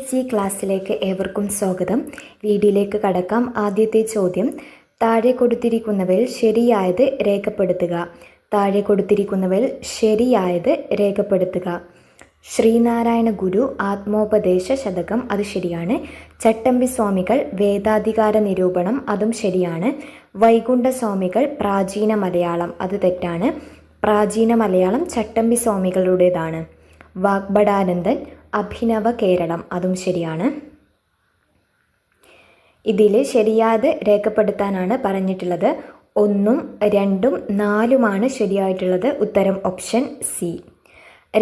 PSC ക്ലാസ്സിലേക്ക് ഏവർക്കും സ്വാഗതം. വീഡിയോയിലേക്ക് കടക്കാം. ആദ്യത്തെ ചോദ്യം, താഴെ കൊടുത്തിരിക്കുന്നവയിൽ ശരിയായത് രേഖപ്പെടുത്തുക. താഴെ കൊടുത്തിരിക്കുന്നവയിൽ ശരിയായത് രേഖപ്പെടുത്തുക. ശ്രീനാരായണ ഗുരു ആത്മോപദേശ ശതകം, അത് ശരിയാണ്. ചട്ടമ്പി സ്വാമികൾ വേദാധികാര നിരൂപണം, അതും ശരിയാണ്. വൈകുണ്ഠ സ്വാമികൾ പ്രാചീന മലയാളം, അത് തെറ്റാണ്. പ്രാചീന മലയാളം ചട്ടമ്പി സ്വാമികളുടേതാണ്. വാഗ്ഭടാനന്ദൻ അഭിനവ കേരളം, അതും ശരിയാണ്. ഇതിൽ ശരിയായത് രേഖപ്പെടുത്താനാണ് പറഞ്ഞിട്ടുള്ളത്. 1, 2, 4 ശരിയായിട്ടുള്ളത്. ഉത്തരം ഓപ്ഷൻ സി.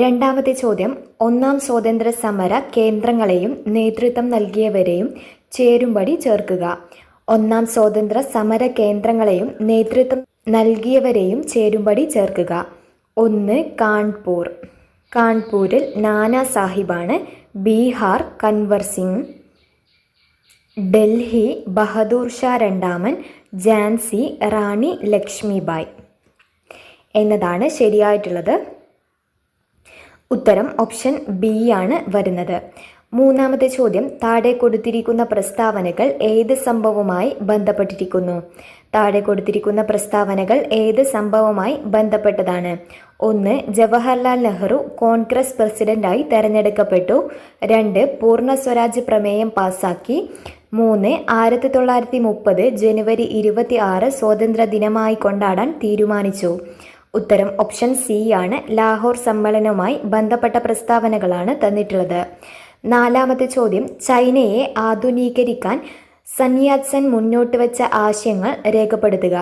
രണ്ടാമത്തെ ചോദ്യം, ഒന്നാം സ്വാതന്ത്ര്യ സമര കേന്ദ്രങ്ങളെയും നേതൃത്വം നൽകിയവരെയും ചേരുംപടി ചേർക്കുക. ഒന്നാം സ്വാതന്ത്ര്യ സമര കേന്ദ്രങ്ങളെയും നേതൃത്വം നൽകിയവരെയും ചേരുംപടി ചേർക്കുക. 1 കാൺപൂർ. കാൺപൂരിൽ നാനാ സാഹിബാണ്. ബീഹാർ കൻവർ സിംഗ്. ഡൽഹി ബഹദൂർ ഷാ രണ്ടാമൻ. ഝാൻസി റാണി ലക്ഷ്മിബായ് എന്നതാണ് ശരിയായിട്ടുള്ളത്. ഉത്തരം ഓപ്ഷൻ ബി ആണ് വരുന്നത്. മൂന്നാമത്തെ ചോദ്യം, താഴെ കൊടുത്തിരിക്കുന്ന പ്രസ്താവനകൾ ഏത് സംഭവവുമായി ബന്ധപ്പെട്ടിരിക്കുന്നു? താഴെ കൊടുത്തിരിക്കുന്ന പ്രസ്താവനകൾ ഏത് സംഭവവുമായി ബന്ധപ്പെട്ടതാണ്? 1 ജവഹർലാൽ നെഹ്റു കോൺഗ്രസ് പ്രസിഡന്റായി തെരഞ്ഞെടുക്കപ്പെട്ടു. 2 പൂർണ്ണ സ്വരാജ് പ്രമേയം പാസാക്കി. 3 1930 ജനുവരി 26 സ്വാതന്ത്ര്യ ദിനമായി കൊണ്ടാടാൻ തീരുമാനിച്ചു. ഉത്തരം ഓപ്ഷൻ സി ആണ്. ലാഹോർ സമ്മേളനവുമായി ബന്ധപ്പെട്ട പ്രസ്താവനകളാണ് തന്നിട്ടുള്ളത്. നാലാമത്തെ ചോദ്യം, ചൈനയെ ആധുനീകരിക്കാൻ സന്യാസൻ മുന്നോട്ട് വെച്ച ആശയങ്ങൾ രേഖപ്പെടുത്തുക.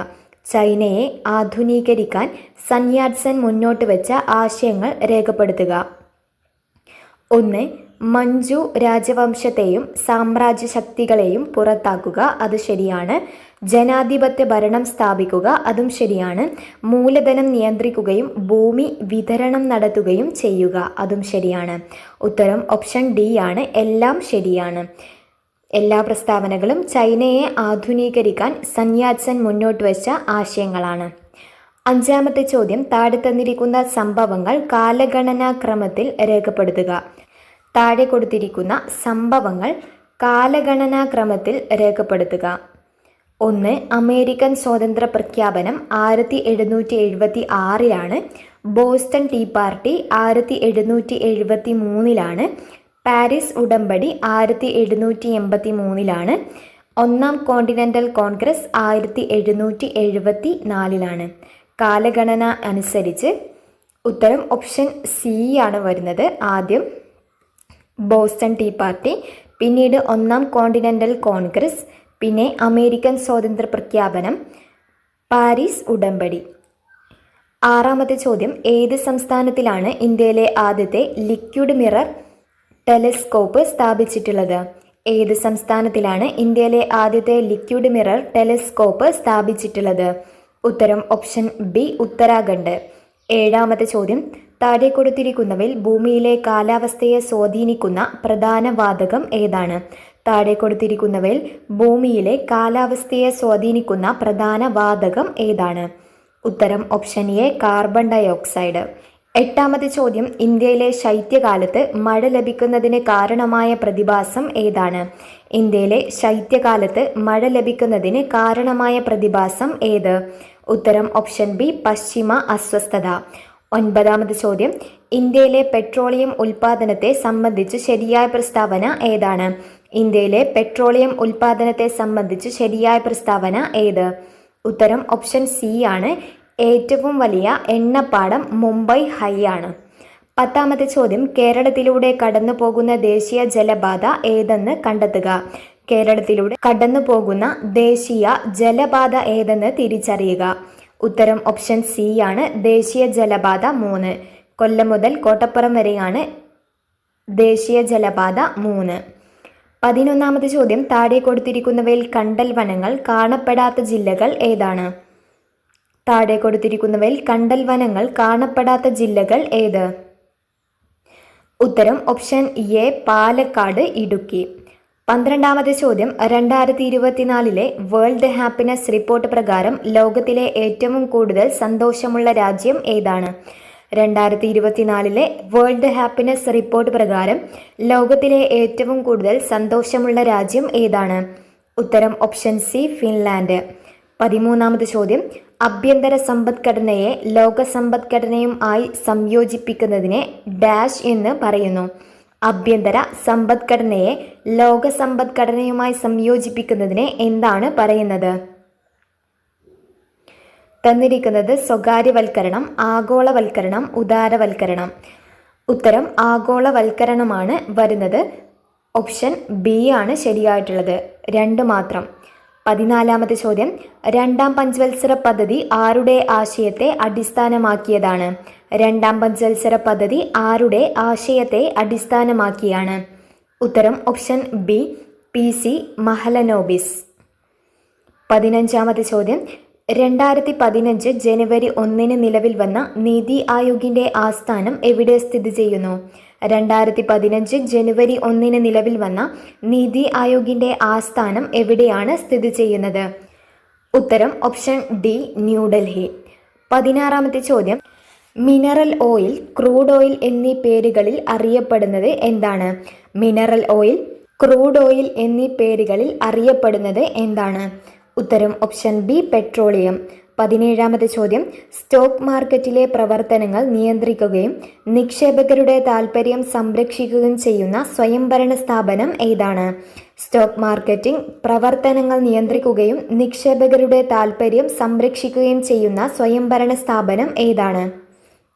ചൈനയെ ആധുനീകരിക്കാൻ സന്യാസൻ മുന്നോട്ട് വെച്ച ആശയങ്ങൾ രേഖപ്പെടുത്തുക. 1 മഞ്ജു രാജവംശത്തെയും സാമ്രാജ്യ ശക്തികളെയും പുറത്താക്കുക, അത് ശരിയാണ്. ജനാധിപത്യ ഭരണം സ്ഥാപിക്കുക, അതും ശരിയാണ്. മൂലധനം നിയന്ത്രിക്കുകയും ഭൂമി വിതരണം നടത്തുകയും ചെയ്യുക, അതും ശരിയാണ്. ഉത്തരം ഓപ്ഷൻ ഡി ആണ്. എല്ലാം ശരിയാണ്. എല്ലാ പ്രസ്താവനകളും ചൈനയെ ആധുനീകരിക്കാൻ സന്യാസൻ മുന്നോട്ട് വെച്ച ആശയങ്ങളാണ്. അഞ്ചാമത്തെ ചോദ്യം, താഴെ തന്നിരിക്കുന്ന സംഭവങ്ങൾ കാലഗണനാക്രമത്തിൽ രേഖപ്പെടുത്തുക. താഴെ കൊടുത്തിരിക്കുന്ന സംഭവങ്ങൾ കാലഗണനാക്രമത്തിൽ രേഖപ്പെടുത്തുക. 1 അമേരിക്കൻ സ്വാതന്ത്ര്യ പ്രഖ്യാപനം 1776 ബോസ്റ്റൺ ടീ പാർട്ടി 1773 പാരീസ് ഉടമ്പടി 1783 ഒന്നാം കോണ്ടിനെന്റൽ കോൺഗ്രസ് 1774 കാലഗണന അനുസരിച്ച് ഉത്തരം ഓപ്ഷൻ സി ആണ് വരുന്നത്. ആദ്യം ബോസ്റ്റൺ ടീ പാർട്ടി, പിന്നീട് ഒന്നാം കോണ്ടിനെന്റൽ കോൺഗ്രസ്, പിന്നെ അമേരിക്കൻ സ്വാതന്ത്ര്യ പ്രഖ്യാപനം, പാരീസ് ഉടമ്പടി. ആറാമത്തെ ചോദ്യം, ഏത് സംസ്ഥാനത്തിലാണ് ഇന്ത്യയിലെ ആദ്യത്തെ ലിക്വിഡ് മിറർ ടെലിസ്കോപ്പ് സ്ഥാപിച്ചിട്ടുള്ളത്? ഏത് സംസ്ഥാനത്തിലാണ് ഇന്ത്യയിലെ ആദ്യത്തെ ലിക്വിഡ് മിറർ ടെലിസ്കോപ്പ് സ്ഥാപിച്ചിട്ടുള്ളത്? ഉത്തരം ഓപ്ഷൻ ബി ഉത്തരാഖണ്ഡ്. ഏഴാമത്തെ ചോദ്യം, താഴെ കൊടുത്തിരിക്കുന്നവയിൽ ഭൂമിയിലെ കാലാവസ്ഥയെ സ്വാധീനിക്കുന്ന പ്രധാന വാതകം ഏതാണ്? താഴെ കൊടുത്തിരിക്കുന്നവയിൽ ഭൂമിയിലെ കാലാവസ്ഥയെ സ്വാധീനിക്കുന്ന പ്രധാന വാതകം ഏതാണ്? ഉത്തരം option A carbon dioxide. എട്ടാമത്തെ ചോദ്യം, ഇന്ത്യയിലെ ശൈത്യകാലത്ത് മഴ ലഭിക്കുന്നതിന് കാരണമായ പ്രതിഭാസം ഏതാണ്? ഇന്ത്യയിലെ ശൈത്യകാലത്ത് മഴ ലഭിക്കുന്നതിന് കാരണമായ പ്രതിഭാസം ഏത്? ഉത്തരം ഓപ്ഷൻ ബി പശ്ചിമ അസ്വസ്ഥത. ഒൻപതാമത്തെ ചോദ്യം, ഇന്ത്യയിലെ പെട്രോളിയം ഉൽപാദനത്തെ സംബന്ധിച്ച് ശരിയായ പ്രസ്താവന ഏതാണ്? ഇന്ത്യയിലെ പെട്രോളിയം ഉൽപാദനത്തെ സംബന്ധിച്ച് ശരിയായ പ്രസ്താവന ഏത്? ഉത്തരം ഓപ്ഷൻ സി ആണ്. ഏറ്റവും വലിയ എണ്ണപ്പാടം മുംബൈ ഹൈ ആണ്. പത്താമത്തെ ചോദ്യം, കേരളത്തിലൂടെ കടന്നു പോകുന്ന ദേശീയ ജലപാത ഏതെന്ന് കണ്ടെത്തുക. കേരളത്തിലൂടെ കടന്നു പോകുന്ന ദേശീയ ജലപാത ഏതെന്ന് തിരിച്ചറിയുക. ഉത്തരം ഓപ്ഷൻ സി ആണ്. ദേശീയ ജലപാത 3. കൊല്ലം മുതൽ കോട്ടപ്പുറം വരെയാണ് ദേശീയ ജലപാത 3. 11ാമത്തെ ചോദ്യം, താഴെ കൊടുത്തിരിക്കുന്നവയിൽ കണ്ടൽ വനങ്ങൾ കാണപ്പെടാത്ത ജില്ലകൾ ഏതാണ്? താഴെ കൊടുത്തിരിക്കുന്നവയിൽ കണ്ടൽ വനങ്ങൾ കാണപ്പെടാത്ത ജില്ലകൾ ഏത്? ഉത്തരം ഓപ്ഷൻ എ പാലക്കാട്, ഇടുക്കി. 12ാമത്തെ ചോദ്യം, 2024 വേൾഡ് ഹാപ്പിനെസ് റിപ്പോർട്ട് പ്രകാരം ലോകത്തിലെ ഏറ്റവും കൂടുതൽ സന്തോഷമുള്ള രാജ്യം ഏതാണ്? 2024 വേൾഡ് ഹാപ്പിനെസ് റിപ്പോർട്ട് പ്രകാരം ലോകത്തിലെ ഏറ്റവും കൂടുതൽ സന്തോഷമുള്ള രാജ്യം ഏതാണ്? ഉത്തരം ഓപ്ഷൻ സി ഫിൻലാൻഡ്. 13ാമത് ചോദ്യം, ആഭ്യന്തര സമ്പദ്ഘടനയെ ലോക സമ്പദ്ഘടനയുമായി സംയോജിപ്പിക്കുന്നതിനെ ഡാഷ് എന്ന് പറയുന്നു. ആഭ്യന്തര സമ്പദ്ഘടനയെ ലോക സമ്പദ്ഘടനയുമായി സംയോജിപ്പിക്കുന്നതിനെ എന്താണ് പറയുന്നത്? തന്നിരിക്കുന്നത് സ്വകാര്യവൽക്കരണം, ആഗോളവൽക്കരണം, ഉദാരവൽക്കരണം. ഉത്തരം ആഗോളവൽക്കരണമാണ് വരുന്നത്. ഓപ്ഷൻ ബി ആണ് ശരിയായിട്ടുള്ളത്. 2 മാത്രം. 14ാമത്തെ ചോദ്യം, രണ്ടാം പഞ്ചവത്സര പദ്ധതി ആരുടെ ആശയത്തെ അടിസ്ഥാനമാക്കിയതാണ്? രണ്ടാം പഞ്ചവത്സര പദ്ധതി ആരുടെ ആശയത്തെ അടിസ്ഥാനമാക്കിയാണ്? ഉത്തരം ഓപ്ഷൻ ബി PC മഹലനോബിസ്. 15ാമത്തെ ചോദ്യം, 2015 ജനുവരി 1 നിലവിൽ വന്ന നീതി ആയോഗിന്റെ ആസ്ഥാനം എവിടെ സ്ഥിതി ചെയ്യുന്നു? 2015 ജനുവരി 1 നിലവിൽ വന്ന നീതി ആയോഗിന്റെ ആസ്ഥാനം എവിടെയാണ് സ്ഥിതി ചെയ്യുന്നത്? ഉത്തരം ഓപ്ഷൻ ഡി ന്യൂഡൽഹി. 16ാമത്തെ ചോദ്യം, മിനറൽ ഓയിൽ, ക്രൂഡ് ഓയിൽ എന്നീ പേരുകളിൽ അറിയപ്പെടുന്നത് എന്താണ്? മിനറൽ ഓയിൽ, ക്രൂഡ് ഓയിൽ എന്നീ പേരുകളിൽ അറിയപ്പെടുന്നത് എന്താണ്? ഉത്തരം ഓപ്ഷൻ ബി പെട്രോളിയം. 17ാമത്തെ ചോദ്യം, സ്റ്റോക്ക് മാർക്കറ്റിലെ പ്രവർത്തനങ്ങൾ നിയന്ത്രിക്കുകയും നിക്ഷേപകരുടെ താൽപ്പര്യം സംരക്ഷിക്കുകയും ചെയ്യുന്ന സ്വയംഭരണ സ്ഥാപനം ഏതാണ്? സ്റ്റോക്ക് മാർക്കറ്റിംഗ് പ്രവർത്തനങ്ങൾ നിയന്ത്രിക്കുകയും നിക്ഷേപകരുടെ താൽപ്പര്യം സംരക്ഷിക്കുകയും ചെയ്യുന്ന സ്വയംഭരണ സ്ഥാപനം ഏതാണ്?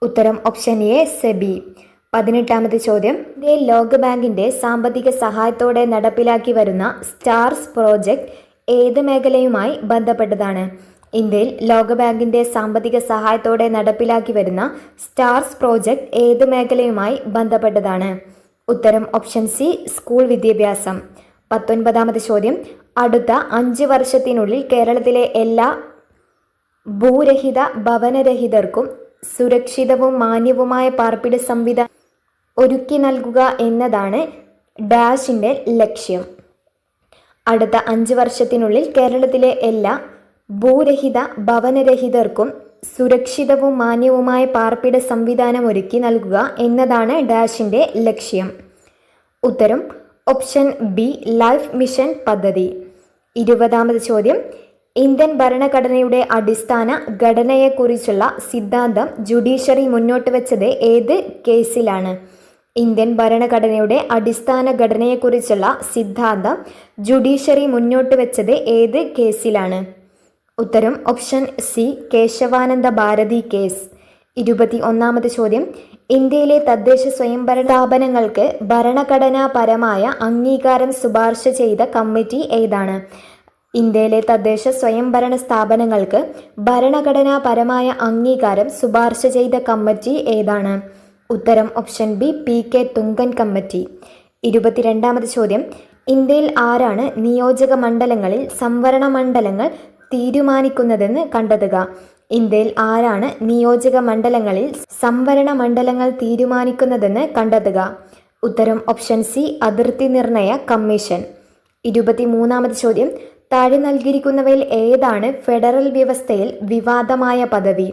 ഉത്തരം ഓപ്ഷൻ എ സെബി. 18ാമത്തെ ചോദ്യം, ഇന്ത്യയിൽ ലോകബാങ്കിന്റെ സാമ്പത്തിക സഹായത്തോടെ നടപ്പിലാക്കി വരുന്ന സ്റ്റാർസ് പ്രോജക്റ്റ് ഏത് മേഖലയുമായി ബന്ധപ്പെട്ടതാണ്? ഇന്ത്യയിൽ ലോകബാങ്കിന്റെ സാമ്പത്തിക സഹായത്തോടെ നടപ്പിലാക്കി വരുന്ന സ്റ്റാർസ് പ്രോജക്റ്റ് ഏത് മേഖലയുമായി ബന്ധപ്പെട്ടതാണ്? ഉത്തരം ഓപ്ഷൻ സി സ്കൂൾ വിദ്യാഭ്യാസം. 19ാമത്തെ ചോദ്യം, അടുത്ത 5 വർഷത്തിനുള്ളിൽ കേരളത്തിലെ എല്ലാ ഭൂരഹിത ഭവനരഹിതർക്കും സുരക്ഷിതവും മാന്യവുമായ പാർപ്പിട സംവിധാനം ഒരുക്കി നൽകുക എന്നതാണ് ഡാഷിന്റെ ലക്ഷ്യം. അടുത്ത 5 വർഷത്തിനുള്ളിൽ കേരളത്തിലെ എല്ലാ ഭൂരഹിത ഭവനരഹിതർക്കും സുരക്ഷിതവും മാന്യവുമായ പാർപ്പിട സംവിധാനം ഒരുക്കി നൽകുക എന്നതാണ് ഡാഷിന്റെ ലക്ഷ്യം. ഉത്തരം ഓപ്ഷൻ ബി ലൈഫ് മിഷൻ പദ്ധതി. 20ാമത് ചോദ്യം, ഇന്ത്യൻ ഭരണഘടനയുടെ അടിസ്ഥാന ഘടനയെക്കുറിച്ചുള്ള സിദ്ധാന്തം ജുഡീഷ്യറി മുന്നോട്ട് വെച്ചത് ഏത് കേസിലാണ്? ഇന്ത്യൻ ഭരണഘടനയുടെ അടിസ്ഥാന ഘടനയെക്കുറിച്ചുള്ള സിദ്ധാന്തം ജുഡീഷ്യറി മുന്നോട്ട് വെച്ചത് ഏത് കേസിലാണ്? ഉത്തരം option C Kesavananda Bharati case. 21ാമത് ചോദ്യം, ഇന്ത്യയിലെ തദ്ദേശ സ്വയംഭരണ സ്ഥാപനങ്ങൾക്ക് ഭരണഘടനാപരമായ അംഗീകാരം ശുപാർശ ചെയ്ത കമ്മിറ്റി ഏതാണ്? ഇന്ത്യയിലെ തദ്ദേശ സ്വയംഭരണ സ്ഥാപനങ്ങൾക്ക് ഭരണഘടനാപരമായ അംഗീകാരം ശുപാർശ ചെയ്ത കമ്മിറ്റി ഏതാണ്? ഉത്തരം option B PK Thungon committee. 22ാമത് ചോദ്യം, ഇന്ത്യയിൽ ആരാണ് നിയോജക മണ്ഡലങ്ങളിൽ സംവരണ മണ്ഡലങ്ങൾ തീരുമാനിക്കുന്നതെന്ന് കണ്ടെത്തുക? ഇന്ത്യയിൽ ആരാണ് നിയോജക മണ്ഡലങ്ങളിൽ സംവരണ മണ്ഡലങ്ങൾ തീരുമാനിക്കുന്നതെന്ന് കണ്ടെത്തുക? ഉത്തരം ഓപ്ഷൻ സി അതിർത്തി നിർണയ കമ്മീഷൻ. 23ാമത് ചോദ്യം, താഴെ നൽകിയിരിക്കുന്നവയിൽ ഏതാണ് ഫെഡറൽ വ്യവസ്ഥയിൽ വിവാദമായ പദവി?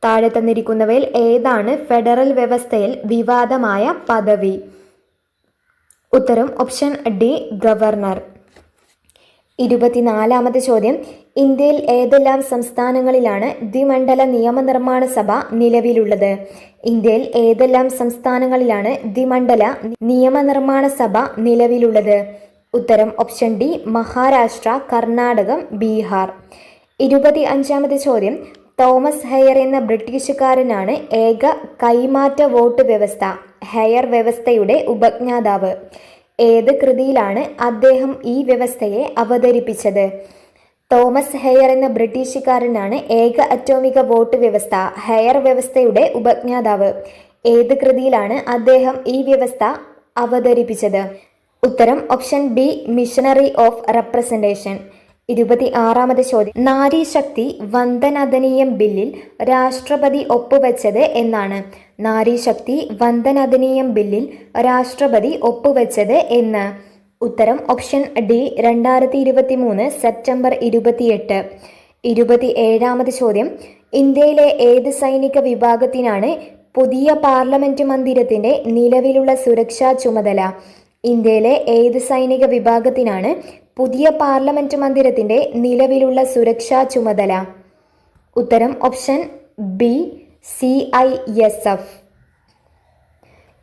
താഴെ തന്നിരിക്കുന്നവയിൽ ഏതാണ് ഫെഡറൽ വ്യവസ്ഥയിൽ വിവാദമായ പദവി? ഉത്തരം ഓപ്ഷൻ ഡി ഗവർണർ. 24ാമത് ചോദ്യം, ഇന്ത്യയിൽ ഏതെല്ലാം സംസ്ഥാനങ്ങളിലാണ് ദ്വിമണ്ഡല നിയമനിർമ്മാണ സഭ നിലവിലുള്ളത്? ഇന്ത്യയിൽ ഏതെല്ലാം സംസ്ഥാനങ്ങളിലാണ് ദ്വിമണ്ഡല നിയമനിർമ്മാണ സഭ നിലവിലുള്ളത്? ഉത്തരം ഓപ്ഷൻ ഡി മഹാരാഷ്ട്ര, കർണാടകം, ബീഹാർ. 25ാമത് ചോദ്യം, തോമസ് ഹെയർ എന്ന ബ്രിട്ടീഷുകാരനാണ് ഏക കൈമാറ്റ വോട്ട് വ്യവസ്ഥ ഹെയർ വ്യവസ്ഥയുടെ ഉപജ്ഞാതാവ്. ഏത് കൃതിയിലാണ് അദ്ദേഹം ഈ വ്യവസ്ഥയെ അവതരിപ്പിച്ചത്? തോമസ് ഹെയർ എന്ന ബ്രിട്ടീഷുകാരനാണ് ഏക അറ്റോമിക വോട്ട് വ്യവസ്ഥ ഹെയർ വ്യവസ്ഥയുടെ ഉപജ്ഞാതാവ്. ഏത് കൃതിയിലാണ് അദ്ദേഹം ഈ വ്യവസ്ഥ അവതരിപ്പിച്ചത്? ഉത്തരം option B missionary of representation. 26ാമത് ചോദ്യം, നാരി ശക്തി വന്ദന അധിനിയം ബില്ലിൽ രാഷ്ട്രപതി ഒപ്പുവെച്ചത് എന്നാണ്? നാരി ശക്തി വന്ദന അധിനിയം ബില്ലിൽ രാഷ്ട്രപതി ഒപ്പുവെച്ചത് എന്ന്? ഉത്തരം ഓപ്ഷൻ ഡി 2023 സെപ്റ്റംബർ 28. 27ാമത് ചോദ്യം, ഇന്ത്യയിലെ ഏത് സൈനിക വിഭാഗത്തിനാണ് പുതിയ പാർലമെന്റ് മന്ദിരത്തിന്റെ നിലവിലുള്ള സുരക്ഷാ ചുമതല? ഇന്ത്യയിലെ ഏത് സൈനിക വിഭാഗത്തിനാണ് പുതിയ പാർലമെന്റ് മന്ദിരത്തിന്റെ നിലവിലുള്ള സുരക്ഷാ ചുമതല? ഉത്തരം ഓപ്ഷൻ ബി CISF.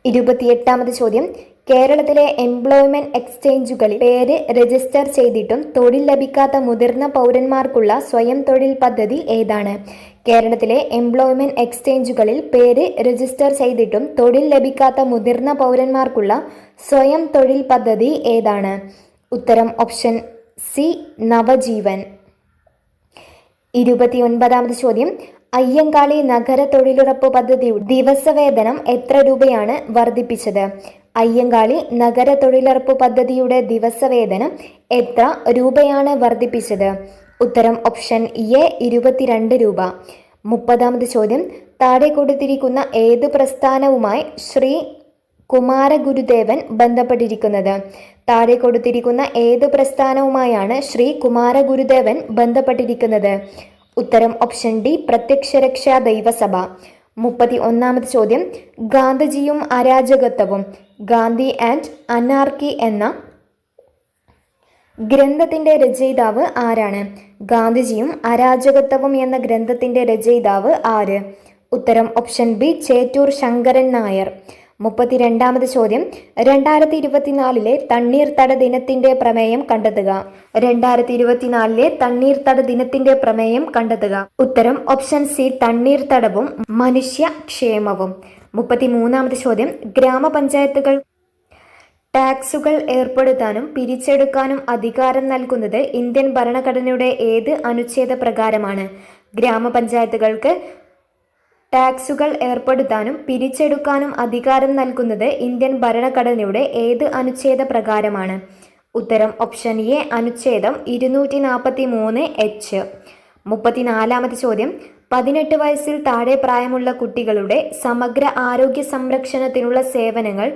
28ാമത് ചോദ്യം. കേരളത്തിലെ എംപ്ലോയ്മെന്റ് എക്സ്ചേഞ്ചുകളിൽ പേര് രജിസ്റ്റർ ചെയ്തിട്ടും തൊഴിൽ ലഭിക്കാത്ത മുതിർന്ന പൗരന്മാർക്കുള്ള സ്വയം തൊഴിൽ പദ്ധതി ഏതാണ്? കേരളത്തിലെ എംപ്ലോയ്മെന്റ് എക്സ്ചേഞ്ചുകളിൽ പേര് രജിസ്റ്റർ ചെയ്തിട്ടും തൊഴിൽ ലഭിക്കാത്ത മുതിർന്ന പൗരന്മാർക്കുള്ള സ്വയം തൊഴിൽ പദ്ധതി ഏതാണ്? ഉത്തരം ഓപ്ഷൻ സി നവജീവൻ. 29ാമത് ചോദ്യം. അയ്യങ്കാളി നഗര തൊഴിലുറപ്പ് പദ്ധതിയുടെ ദിവസവേതനം എത്ര രൂപയാണ് വർദ്ധിപ്പിച്ചത്? അയ്യങ്കാളി നഗര തൊഴിലുറപ്പ് പദ്ധതിയുടെ ദിവസവേതനം എത്ര രൂപയാണ് വർദ്ധിപ്പിച്ചത്? ഉത്തരം ഓപ്ഷൻ എ 22 രൂപ. 30ാമത് ചോദ്യം. താഴെ കൊടുത്തിരിക്കുന്ന ഏത് പ്രസ്ഥാനവുമായി ശ്രീ കുമാരഗുരുദേവൻ ബന്ധപ്പെട്ടിരിക്കുന്നത്? താഴെ കൊടുത്തിരിക്കുന്ന ഏത് പ്രസ്ഥാനവുമായാണ് ശ്രീ കുമാരഗുരുദേവൻ ബന്ധപ്പെട്ടിരിക്കുന്നത്? ഉത്തരം ഓപ്ഷൻ ഡി പ്രത്യക്ഷരക്ഷാ ദൈവസഭ. 31ാമത് ചോദ്യം. ഗാന്ധിജിയും അരാജകത്വവും ഗാന്ധി ആൻഡ് അനാർക്കി എന്ന ഗ്രന്ഥത്തിന്റെ രചയിതാവ് ആരാണ്? ഗാന്ധിജിയും അരാജകത്വവും എന്ന ഗ്രന്ഥത്തിന്റെ രചയിതാവ് ആര്? ഉത്തരം ഓപ്ഷൻ ബി ചേറ്റൂർ ശങ്കരൻ നായർ. 32ാമത് ചോദ്യം. 2024 തണ്ണീർത്തട ദിനത്തിന്റെ പ്രമേയം കണ്ടെത്തുക. 2024 തണ്ണീർത്തട ദിനത്തിന്റെ പ്രമേയം കണ്ടെത്തുക. ഉത്തരം ഓപ്ഷൻ സി തണ്ണീർത്തടവും മനുഷ്യക്ഷേമവും. 33ാമത് ചോദ്യം. ഗ്രാമപഞ്ചായത്തുകൾ ടാക്സുകൾ ഏർപ്പെടുത്താനും പിരിച്ചെടുക്കാനും അധികാരം നൽകുന്നത് ഇന്ത്യൻ ഭരണഘടനയുടെ ഏത് അനുച്ഛേദ പ്രകാരമാണ്? ഗ്രാമപഞ്ചായത്തുകൾക്ക് ടാക്സുകൾ ഏർപ്പെടുത്താനും പിരിച്ചെടുക്കാനും അധികാരം നൽകുന്നത് ഇന്ത്യൻ ഭരണഘടനയുടെ ഏത് അനുച്ഛേദ പ്രകാരമാണ്? ഉത്തരം ഓപ്ഷൻ എ അനുച്ഛേദം 243H. 34ാമത് ചോദ്യം. 18 വയസ്സിൽ താഴെ പ്രായമുള്ള കുട്ടികളുടെ സമഗ്ര ആരോഗ്യ സംരക്ഷണത്തിനുള്ള സേവനങ്ങൾ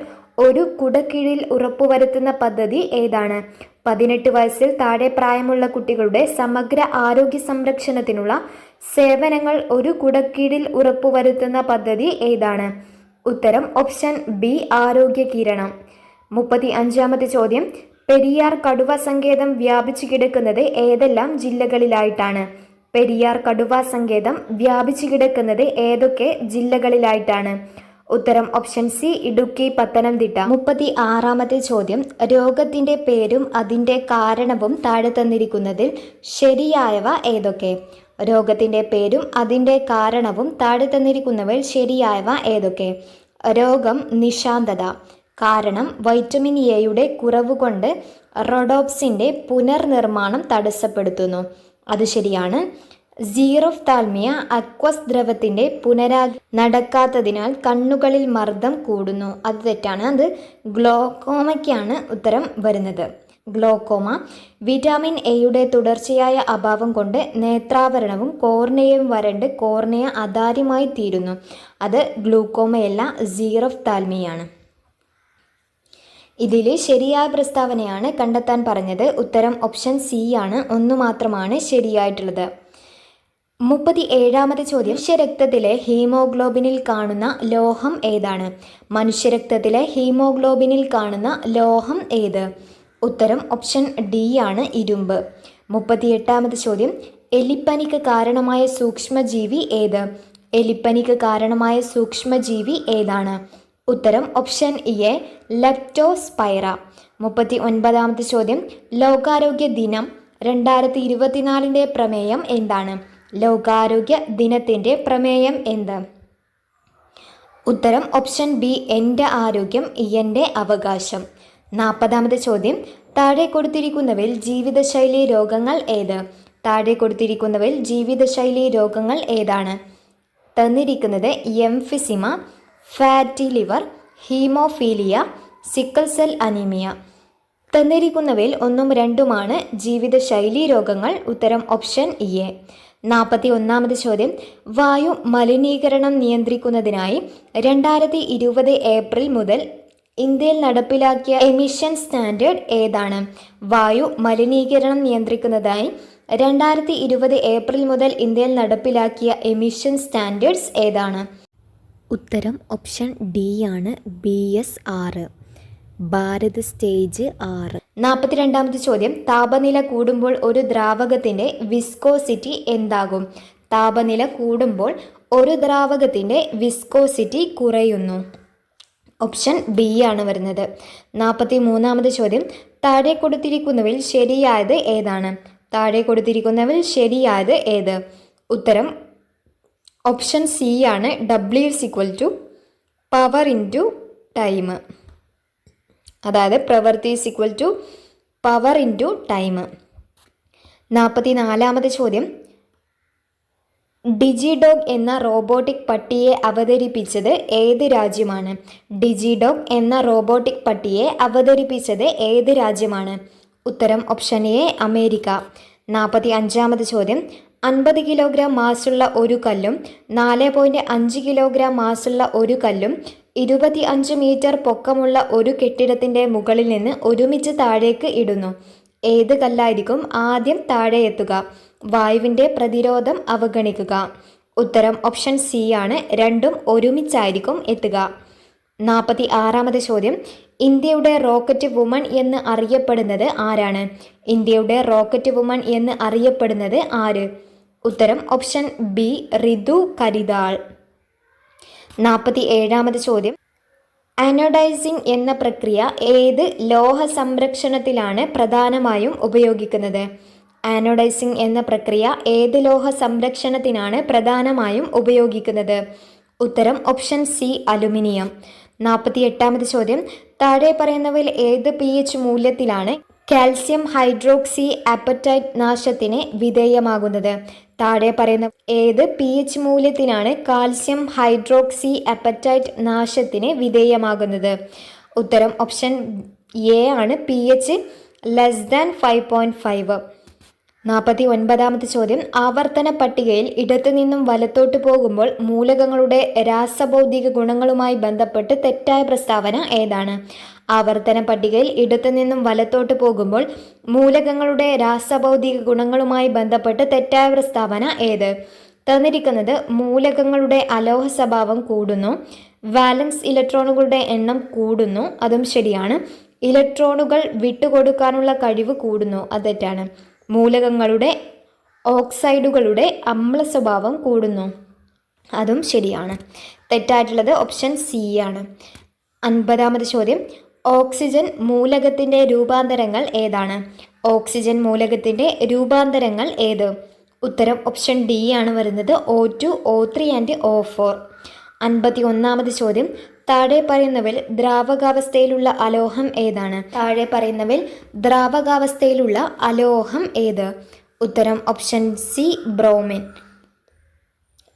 ഒരു കുടക്കീഴിൽ ഉറപ്പുവരുത്തുന്ന പദ്ധതി ഏതാണ്? 18 വയസ്സിൽ താഴെ പ്രായമുള്ള കുട്ടികളുടെ സമഗ്ര ആരോഗ്യ സംരക്ഷണത്തിനുള്ള സേവനങ്ങൾ ഒരു കുടക്കീഴിൽ ഉറപ്പുവരുത്തുന്ന പദ്ധതി ഏതാണ്? ഉത്തരം ഓപ്ഷൻ ബി ആരോഗ്യ കിരണം. 35ാമത്തെ ചോദ്യം. പെരിയാർ കടുവ സങ്കേതം വ്യാപിച്ചു കിടക്കുന്നത് ഏതെല്ലാം ജില്ലകളിലായിട്ടാണ്? പെരിയാർ കടുവ സങ്കേതം വ്യാപിച്ചു കിടക്കുന്നത് ഏതൊക്കെ ജില്ലകളിലായിട്ടാണ്? ഉത്തരം ഓപ്ഷൻ സി ഇടുക്കി പത്തനംതിട്ട. 36ാമത്തെ ചോദ്യം. രോഗത്തിന്റെ പേരും അതിന്റെ കാരണവും താഴെ തന്നിരിക്കുന്നതിൽ ശരിയായവ ഏതൊക്കെ? രോഗത്തിന്റെ പേരും അതിന്റെ കാരണവും താഴെ തന്നിരിക്കുന്നവയിൽ ശരിയായവ ഏതൊക്കെ? രോഗം നിശാന്തത. കാരണം വൈറ്റമിൻ എയുടെ കുറവ് കൊണ്ട് റോഡോപ്സിന്റെ പുനർനിർമ്മാണം തടസ്സപ്പെടുത്തുന്നു. അത് ശരിയാണ്. സീറോഫ്താൽമിയ അക്വസ് ദ്രവത്തിന്റെ നടക്കാത്തതിനാൽ കണ്ണുകളിൽ മർദ്ദം കൂടുന്നു. അത് തെറ്റാണ്. അത് ഗ്ലോക്കോമയ്ക്കാണ് ഉത്തരം വരുന്നത്. ഗ്ലോക്കോമ. വിറ്റാമിൻ എയുടെ തുടർച്ചയായ അഭാവം കൊണ്ട് നേത്രാവരണവും കോർണിയയും വരണ്ട് കോർണിയ അതാര്യമായി തീരുന്നു. അത് ഗ്ലൂക്കോമയല്ല, സീറോഫ്താൽമിയാണ്. ഇതിൽ ശരിയായ പ്രസ്താവനയാണ് കണ്ടെത്താൻ പറഞ്ഞത്. ഉത്തരം ഓപ്ഷൻ സി ആണ്. ഒന്നു മാത്രമാണ് ശരിയായിട്ടുള്ളത്. 37ാമത്തെ ചോദ്യം. മനുഷ്യരക്തത്തിലെ ഹീമോഗ്ലോബിനിൽ കാണുന്ന ലോഹം ഏതാണ്? മനുഷ്യരക്തത്തിലെ ഹീമോഗ്ലോബിനിൽ കാണുന്ന ലോഹം ഏത്? ഉത്തരം ഓപ്ഷൻ ഡി ആണ് ഇരുമ്പ്. 38ാമത്തെ ചോദ്യം. എലിപ്പനിക്ക് കാരണമായ സൂക്ഷ്മജീവി ഏത്? എലിപ്പനിക്ക് കാരണമായ സൂക്ഷ്മജീവി ഏതാണ്? ഉത്തരം ഓപ്ഷൻ എ ലെപ്റ്റോസ്പൈറ. 39ാമത്തെ ചോദ്യം. ലോകാരോഗ്യ ദിനം 2024 പ്രമേയം എന്താണ്? ലോകാരോഗ്യ ദിനത്തിന്റെ പ്രമേയം എന്ത്? ഉത്തരം ഓപ്ഷൻ ബി എൻ്റെ ആരോഗ്യം എൻ്റെ അവകാശം. 40ാമത്തെ ചോദ്യം. താഴെ കൊടുത്തിരിക്കുന്നവയിൽ ജീവിതശൈലി രോഗങ്ങൾ ഏത്? താഴെ കൊടുത്തിരിക്കുന്നവയിൽ ജീവിതശൈലി രോഗങ്ങൾ ഏതാണ്? തന്നിരിക്കുന്നത് emphysema, fatty liver, haemophilia, sickle cell anaemia. തന്നിരിക്കുന്നവയിൽ 1ഉം 2ഉമാണ് ജീവിതശൈലി രോഗങ്ങൾ. ഉത്തരം ഓപ്ഷൻ എ. 41ാമത് ചോദ്യം. വായു മലിനീകരണം നിയന്ത്രിക്കുന്നതിനായി 2020 ഏപ്രിൽ മുതൽ ഇന്ത്യയിൽ നടപ്പിലാക്കിയ എമിഷൻ സ്റ്റാൻഡേർഡ് ഏതാണ്? വായു മലിനീകരണം നിയന്ത്രിക്കുന്നതായി 2020 ഏപ്രിൽ മുതൽ ഇന്ത്യയിൽ നടപ്പിലാക്കിയ എമിഷൻ സ്റ്റാൻഡേർഡ്സ് ഏതാണ്? ഉത്തരം ഓപ്ഷൻ ഡി ആണ്. BS6 Bharat stage 6. 42ാമത്തെ ചോദ്യം, താപനില കൂടുമ്പോൾ ഒരു ദ്രാവകത്തിൻ്റെ വിസ്കോസിറ്റി എന്താകും? താപനില കൂടുമ്പോൾ ഒരു ദ്രാവകത്തിൻ്റെ വിസ്കോസിറ്റി കുറയുന്നു. ഓപ്ഷൻ ബി ആണ് വരുന്നത്. 43ാമത്തെ ചോദ്യം, താഴെ കൊടുത്തിരിക്കുന്നവയിൽ ശരിയായത് ഏതാണ്? താഴെ കൊടുത്തിരിക്കുന്നവയിൽ ശരിയായത് ഏത്? ഉത്തരം ഓപ്ഷൻ സി ആണ്. W = power into time. അതായത് പ്രവൃത്തി = പവർ ഇൻറ്റു ടൈം. 44ാമത്തെ ചോദ്യം, ഡിജിഡോഗ് എന്ന റോബോട്ടിക് പട്ടിയെ അവതരിപ്പിച്ചത് ഏത് രാജ്യമാണ്? ഡിജിഡോഗ് എന്ന റോബോട്ടിക് പട്ടിയെ അവതരിപ്പിച്ചത് ഏത് രാജ്യമാണ്? ഉത്തരം ഓപ്ഷൻ എ അമേരിക്ക. 45ാമത്തെ ചോദ്യം, 50 കിലോഗ്രാം മാസുള്ള ഒരു കല്ലും 4.5 കിലോഗ്രാം മാസുള്ള ഒരു കല്ലും 25 മീറ്റർ പൊക്കമുള്ള ഒരു കെട്ടിടത്തിൻ്റെ മുകളിൽ നിന്ന് ഒരുമിച്ച് താഴേക്ക് ഇടുന്നു. ഏത് കല്ലായിരിക്കും ആദ്യം താഴെ എത്തുക? വായുവിൻ്റെ പ്രതിരോധം അവഗണിക്കുക. ഉത്തരം ഓപ്ഷൻ സി ആണ്. രണ്ടും ഒരുമിച്ചായിരിക്കും എത്തുക. 46ാമത്തെ ചോദ്യം, ഇന്ത്യയുടെ റോക്കറ്റ് വുമൺ എന്ന് അറിയപ്പെടുന്നത് ആരാണ്? ഇന്ത്യയുടെ റോക്കറ്റ് വുമൺ എന്ന് അറിയപ്പെടുന്നത് ആര്? ഉത്തരം ഓപ്ഷൻ ബി റിതു കരിതാൾ. 47ാമത്തെ ചോദ്യം, അനോഡൈസിംഗ് എന്ന പ്രക്രിയ ഏത് ലോഹ സംരക്ഷണത്തിലാണ് പ്രധാനമായും ഉപയോഗിക്കുന്നത്? ആനോഡൈസിംഗ് എന്ന പ്രക്രിയ ഏത് ലോഹ സംരക്ഷണത്തിനാണ് പ്രധാനമായും ഉപയോഗിക്കുന്നത്? ഉത്തരം ഓപ്ഷൻ സി അലുമിനിയം. 48ാമത്തെ ചോദ്യം, താഴെ പറയുന്നവയിൽ ഏത് pH മൂല്യത്തിലാണ് കാൽസ്യം ഹൈഡ്രോക്സി അപ്പറ്റൈറ്റ് നാശത്തിന് വിധേയമാകുന്നത്? താഴെ പറയുന്ന ഏത് pH മൂല്യത്തിലാണ് കാൽസ്യം ഹൈഡ്രോക്സി അപ്പറ്റൈറ്റ് നാശത്തിന് വിധേയമാകുന്നത്? ഉത്തരം ഓപ്ഷൻ എ ആണ്. pH < 5.5. 49ാമത്തെ ചോദ്യം, ആവർത്തന പട്ടികയിൽ ഇടത്തു നിന്നും വലത്തോട്ട് പോകുമ്പോൾ മൂലകങ്ങളുടെ രാസഭൗതിക ഗുണങ്ങളുമായി ബന്ധപ്പെട്ട് തെറ്റായ പ്രസ്താവന ഏതാണ്? ആവർത്തന പട്ടികയിൽ ഇടത്തു നിന്നും വലത്തോട്ട് പോകുമ്പോൾ മൂലകങ്ങളുടെ രാസഭൗതിക ഗുണങ്ങളുമായി ബന്ധപ്പെട്ട് തെറ്റായ പ്രസ്താവന ഏത്? തന്നിരിക്കുന്നത് മൂലകങ്ങളുടെ അലോഹ സ്വഭാവം കൂടുന്നു, വാലൻസ് ഇലക്ട്രോണുകളുടെ എണ്ണം കൂടുന്നു, അതും ശരിയാണ്. ഇലക്ട്രോണുകൾ വിട്ടുകൊടുക്കാനുള്ള കഴിവ് കൂടുന്നു, അത് തെറ്റാണ്. മൂലകങ്ങളുടെ ഓക്സൈഡുകളുടെ അമ്ല സ്വഭാവം കൂടുന്നു, അതും ശരിയാണ്. തെറ്റായിട്ടുള്ളത് ഓപ്ഷൻ സി ആണ്. 50ാമത്തെ ചോദ്യം, ഓക്സിജൻ മൂലകത്തിൻ്റെ രൂപാന്തരങ്ങൾ ഏതാണ്? ഓക്സിജൻ മൂലകത്തിൻ്റെ രൂപാന്തരങ്ങൾ ഏത്? ഉത്തരം ഓപ്ഷൻ ഡി ആണ് വരുന്നത്. O2, O3 and O4. 51ാമത്തെ ചോദ്യം, താഴെ പറയുന്നവയിൽ ദ്രാവകാവസ്ഥയിലുള്ള അലോഹം ഏതാണ്? താഴെ പറയുന്നവയിൽ ദ്രാവകാവസ്ഥയിലുള്ള അലോഹം ഏത്? ഉത്തരം ഓപ്ഷൻ സി ബ്രോമിൻ.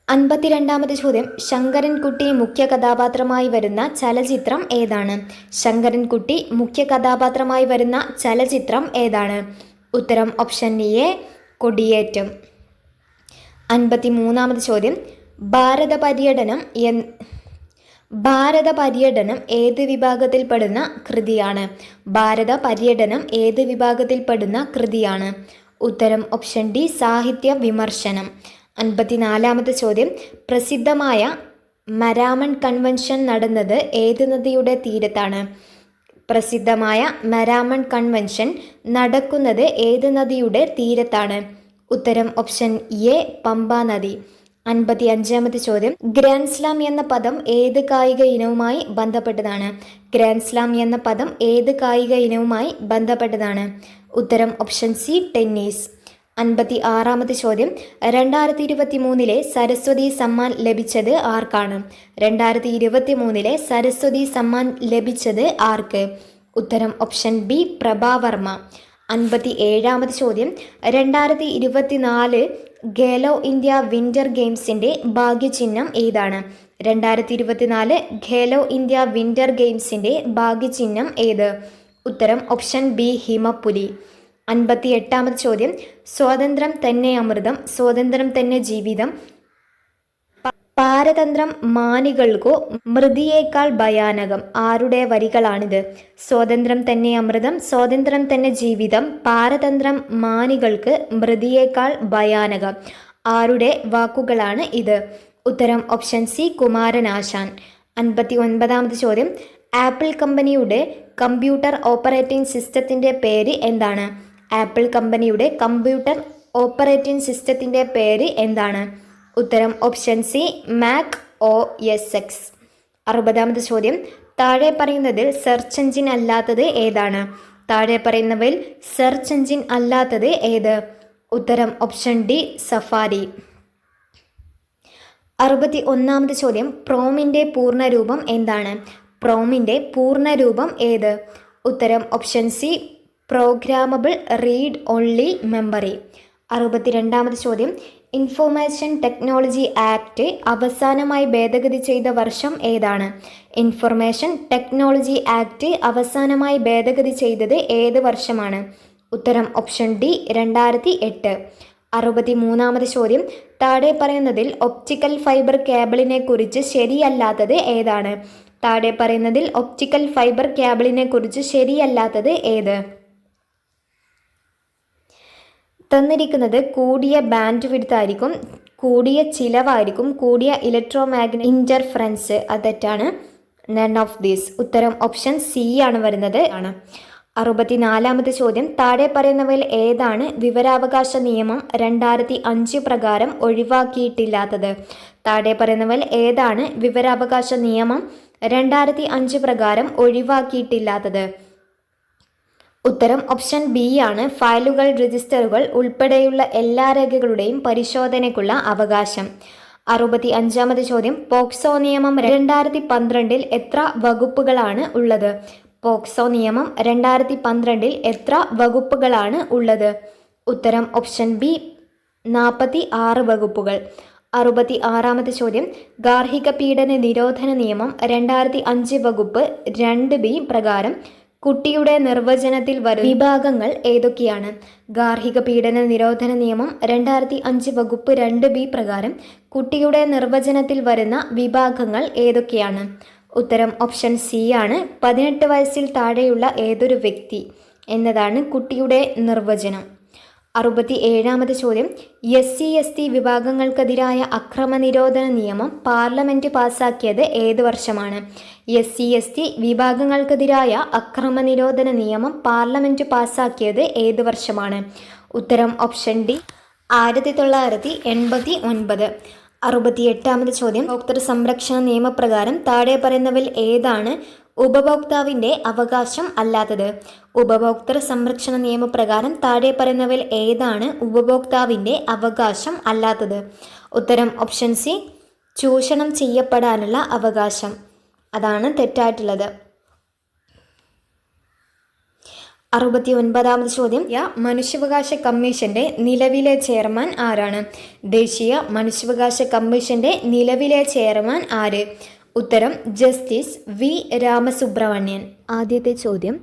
52ാമത്തെ ചോദ്യം, ശങ്കരൻകുട്ടി മുഖ്യ കഥാപാത്രമായി വരുന്ന ചലച്ചിത്രം ഏതാണ്? ശങ്കരൻകുട്ടി മുഖ്യ കഥാപാത്രമായി വരുന്ന ചലച്ചിത്രം ഏതാണ്? ഉത്തരം ഓപ്ഷൻ എ കൊടിയേറ്റം. 53ാമത്തെ ചോദ്യം, ഭാരത പര്യടനം ഏത് വിഭാഗത്തിൽപ്പെടുന്ന കൃതിയാണ്? ഭാരത പര്യടനം ഏത് വിഭാഗത്തിൽപ്പെടുന്ന കൃതിയാണ്? ഉത്തരം ഓപ്ഷൻ ഡി സാഹിത്യ വിമർശനം. 54ാമത്തെ ചോദ്യം, പ്രസിദ്ധമായ മരാമൺ കൺവെൻഷൻ നടന്നത് ഏത് നദിയുടെ തീരത്താണ്? പ്രസിദ്ധമായ മരാമൺ കൺവെൻഷൻ നടക്കുന്നത് ഏത് നദിയുടെ തീരത്താണ്? ഉത്തരം ഓപ്ഷൻ എ പമ്പ നദി. 55ാമത്തെ ചോദ്യം, ഗ്രാൻഡ് സ്ലാം എന്ന പദം ഏത് കായിക ഇനവുമായി ബന്ധപ്പെട്ടതാണ്? ഗ്രാൻഡ് സ്ലാം എന്ന പദം ഏത് കായിക ഇനവുമായി ബന്ധപ്പെട്ടതാണ്? ഉത്തരം ഓപ്ഷൻ സി ടെന്നീസ്. 56ാമത്തെ ചോദ്യം, 2023 സരസ്വതി സമ്മാൻ ലഭിച്ചത് ആർക്കാണ്? 2023 സരസ്വതി സമ്മാൻ ലഭിച്ചത് ആർക്ക്? ഉത്തരം ഓപ്ഷൻ ബി പ്രഭാവർമ്മ. 57ാമത്തെ ചോദ്യം, 2024 ഖേലോ ഇന്ത്യ വിന്റർ ഗെയിംസിൻ്റെ ഭാഗ്യചിഹ്നം ഏതാണ്? 2024 ഖേലോ ഇന്ത്യ വിന്റർ ഗെയിംസിൻ്റെ ഭാഗ്യചിഹ്നം ഏത്? ഉത്തരം ഓപ്ഷൻ ബി ഹിമപ്പുലി. 58ാമത്തെ ചോദ്യം, സ്വാതന്ത്ര്യം തന്നെ അമൃതം, സ്വാതന്ത്ര്യം തന്നെ ജീവിതം, പാരതന്ത്രം മാനികൾക്കു മൃതിയേക്കാൾ ഭയാനകം ആരുടെ വരികളാണിത്? സ്വാതന്ത്ര്യം തന്നെ അമൃതം, സ്വാതന്ത്ര്യം തന്നെ ജീവിതം, പാരതന്ത്രം മാനികൾക്ക് മൃതിയേക്കാൾ ഭയാനകം ആരുടെ വാക്കുകളാണ് ഇത്? ഉത്തരം ഓപ്ഷൻ സി കുമാരനാശാൻ. 59ാമത് ചോദ്യം, ആപ്പിൾ കമ്പനിയുടെ കമ്പ്യൂട്ടർ ഓപ്പറേറ്റിംഗ് സിസ്റ്റത്തിൻ്റെ പേര് എന്താണ്? ആപ്പിൾ കമ്പനിയുടെ കമ്പ്യൂട്ടർ ഓപ്പറേറ്റിംഗ് സിസ്റ്റത്തിൻ്റെ പേര് എന്താണ്? ഉത്തരം option C Mac OS X. 60ാമത് ചോദ്യം, താഴെ പറയുന്നതിൽ സെർച്ച് എഞ്ചിൻ അല്ലാത്തത് ഏതാണ്? താഴെ പറയുന്നവയിൽ സെർച്ച് എഞ്ചിൻ അല്ലാത്തത് ഏത്? ഉത്തരം ഓപ്ഷൻ ഡി സഫാരി. 61ാമത് ചോദ്യം, പ്രോമിൻ്റെ പൂർണ്ണരൂപം എന്താണ്? പ്രോമിൻ്റെ പൂർണ്ണരൂപം ഏത്? ഉത്തരം option C programmable read only memory. 62ാമത് ചോദ്യം, ഇൻഫർമേഷൻ ടെക്നോളജി ആക്ട് അവസാനമായി ഭേദഗതി ചെയ്ത വർഷം ഏതാണ്? ഇൻഫർമേഷൻ ടെക്നോളജി ആക്ട് അവസാനമായി ഭേദഗതി ചെയ്തത് ഏത് വർഷമാണ്? ഉത്തരം ഓപ്ഷൻ ഡി 2008. 63ാമത് ചോദ്യം, താഴെ പറയുന്നതിൽ ഒപ്റ്റിക്കൽ ഫൈബർ കേബിളിനെ കുറിച്ച് ശരിയല്ലാത്തത് ഏതാണ്? താഴെ പറയുന്നതിൽ ഒപ്റ്റിക്കൽ ഫൈബർ കേബിളിനെ കുറിച്ച് ശരിയല്ലാത്തത് ഏത്? തന്നിരിക്കുന്നത് കൂടിയ ബാൻഡ് വിഡ്ത്ത് ആയിരിക്കും, കൂടിയ ചിലവായിരിക്കും, കൂടിയ ഇലക്ട്രോമാഗ്നറ്റിക് ഇൻ്റർഫറൻസ്. അത് തെറ്റാണ്. None of these. ഉത്തരം ഓപ്ഷൻ സി ആണ് വരുന്നത്. 64ാമത് ചോദ്യം, താഴെ പറയുന്നവയിൽ ഏതാണ് വിവരാവകാശ നിയമം 2005 പ്രകാരം ഒഴിവാക്കിയിട്ടില്ലാത്തത്? താഴെ പറയുന്നവയിൽ ഏതാണ് വിവരാവകാശ നിയമം 2005 പ്രകാരം ഒഴിവാക്കിയിട്ടില്ലാത്തത്? ഉത്തരം ഓപ്ഷൻ ബി ആണ്. ഫയലുകൾ, രജിസ്റ്ററുകൾ ഉൾപ്പെടെയുള്ള എല്ലാ രേഖകളുടെയും പരിശോധനയ്ക്കുള്ള അവകാശം. 65ാമത് ചോദ്യം, പോക്സോ നിയമം 2012 എത്ര വകുപ്പുകളാണ് ഉള്ളത്? പോക്സോ നിയമം 2012 എത്ര വകുപ്പുകളാണ് ഉള്ളത്? ഉത്തരം ഓപ്ഷൻ ബി 46 വകുപ്പുകൾ. 66ാമത് ചോദ്യം, ഗാർഹിക പീഡന നിരോധന നിയമം 2005 വകുപ്പ് 2B പ്രകാരം കുട്ടിയുടെ നിർവചനത്തിൽ വരുന്ന വിഭാഗങ്ങൾ ഏതൊക്കെയാണ്? ഗാർഹിക പീഡന നിരോധന നിയമം 2005 വകുപ്പ് 2B പ്രകാരം കുട്ടിയുടെ നിർവചനത്തിൽ വരുന്ന വിഭാഗങ്ങൾ ഏതൊക്കെയാണ്? ഉത്തരം ഓപ്ഷൻ സി ആണ്. 18 വയസ്സിൽ താഴെയുള്ള ഏതൊരു വ്യക്തി എന്നതാണ് കുട്ടിയുടെ നിർവചനം. 67ാമത് ചോദ്യം, SC/ST വിഭാഗങ്ങൾക്കെതിരായ അക്രമനിരോധന നിയമം പാർലമെൻറ്റ് പാസാക്കിയത് ഏത് വർഷമാണ്? SC/ST വിഭാഗങ്ങൾക്കെതിരായ അക്രമനിരോധന നിയമം പാർലമെൻറ്റ് പാസാക്കിയത് ഏത് വർഷമാണ്? ഉത്തരം ഓപ്ഷൻ ഡി 1989. 68ാമത് ചോദ്യം, ഉപഭോക്തൃ സംരക്ഷണ നിയമപ്രകാരം താഴെ പറയുന്നവയിൽ ഏതാണ് ഉപഭോക്താവിൻ്റെ അവകാശം അല്ലാത്തത്? ഉപഭോക്തൃ സംരക്ഷണ നിയമപ്രകാരം താഴെ പറയുന്നവയിൽ ഏതാണ് ഉപഭോക്താവിൻ്റെ അവകാശം അല്ലാത്തത്? ഉത്തരം ഓപ്ഷൻ സി ചൂഷണം ചെയ്യപ്പെടാനുള്ള അവകാശം. അതാണ് തെറ്റായിട്ടുള്ളത്. 69ാമത് ചോദ്യം, മനുഷ്യാവകാശ കമ്മീഷന്റെ നിലവിലെ ചെയർമാൻ ആരാണ്? ദേശീയ മനുഷ്യാവകാശ കമ്മീഷന്റെ നിലവിലെ ചെയർമാൻ ആര്? ഉത്തരം ജസ്റ്റിസ് വി രാമസുബ്രഹ്മണ്യൻ. ആദ്യത്തെ ചോദ്യം,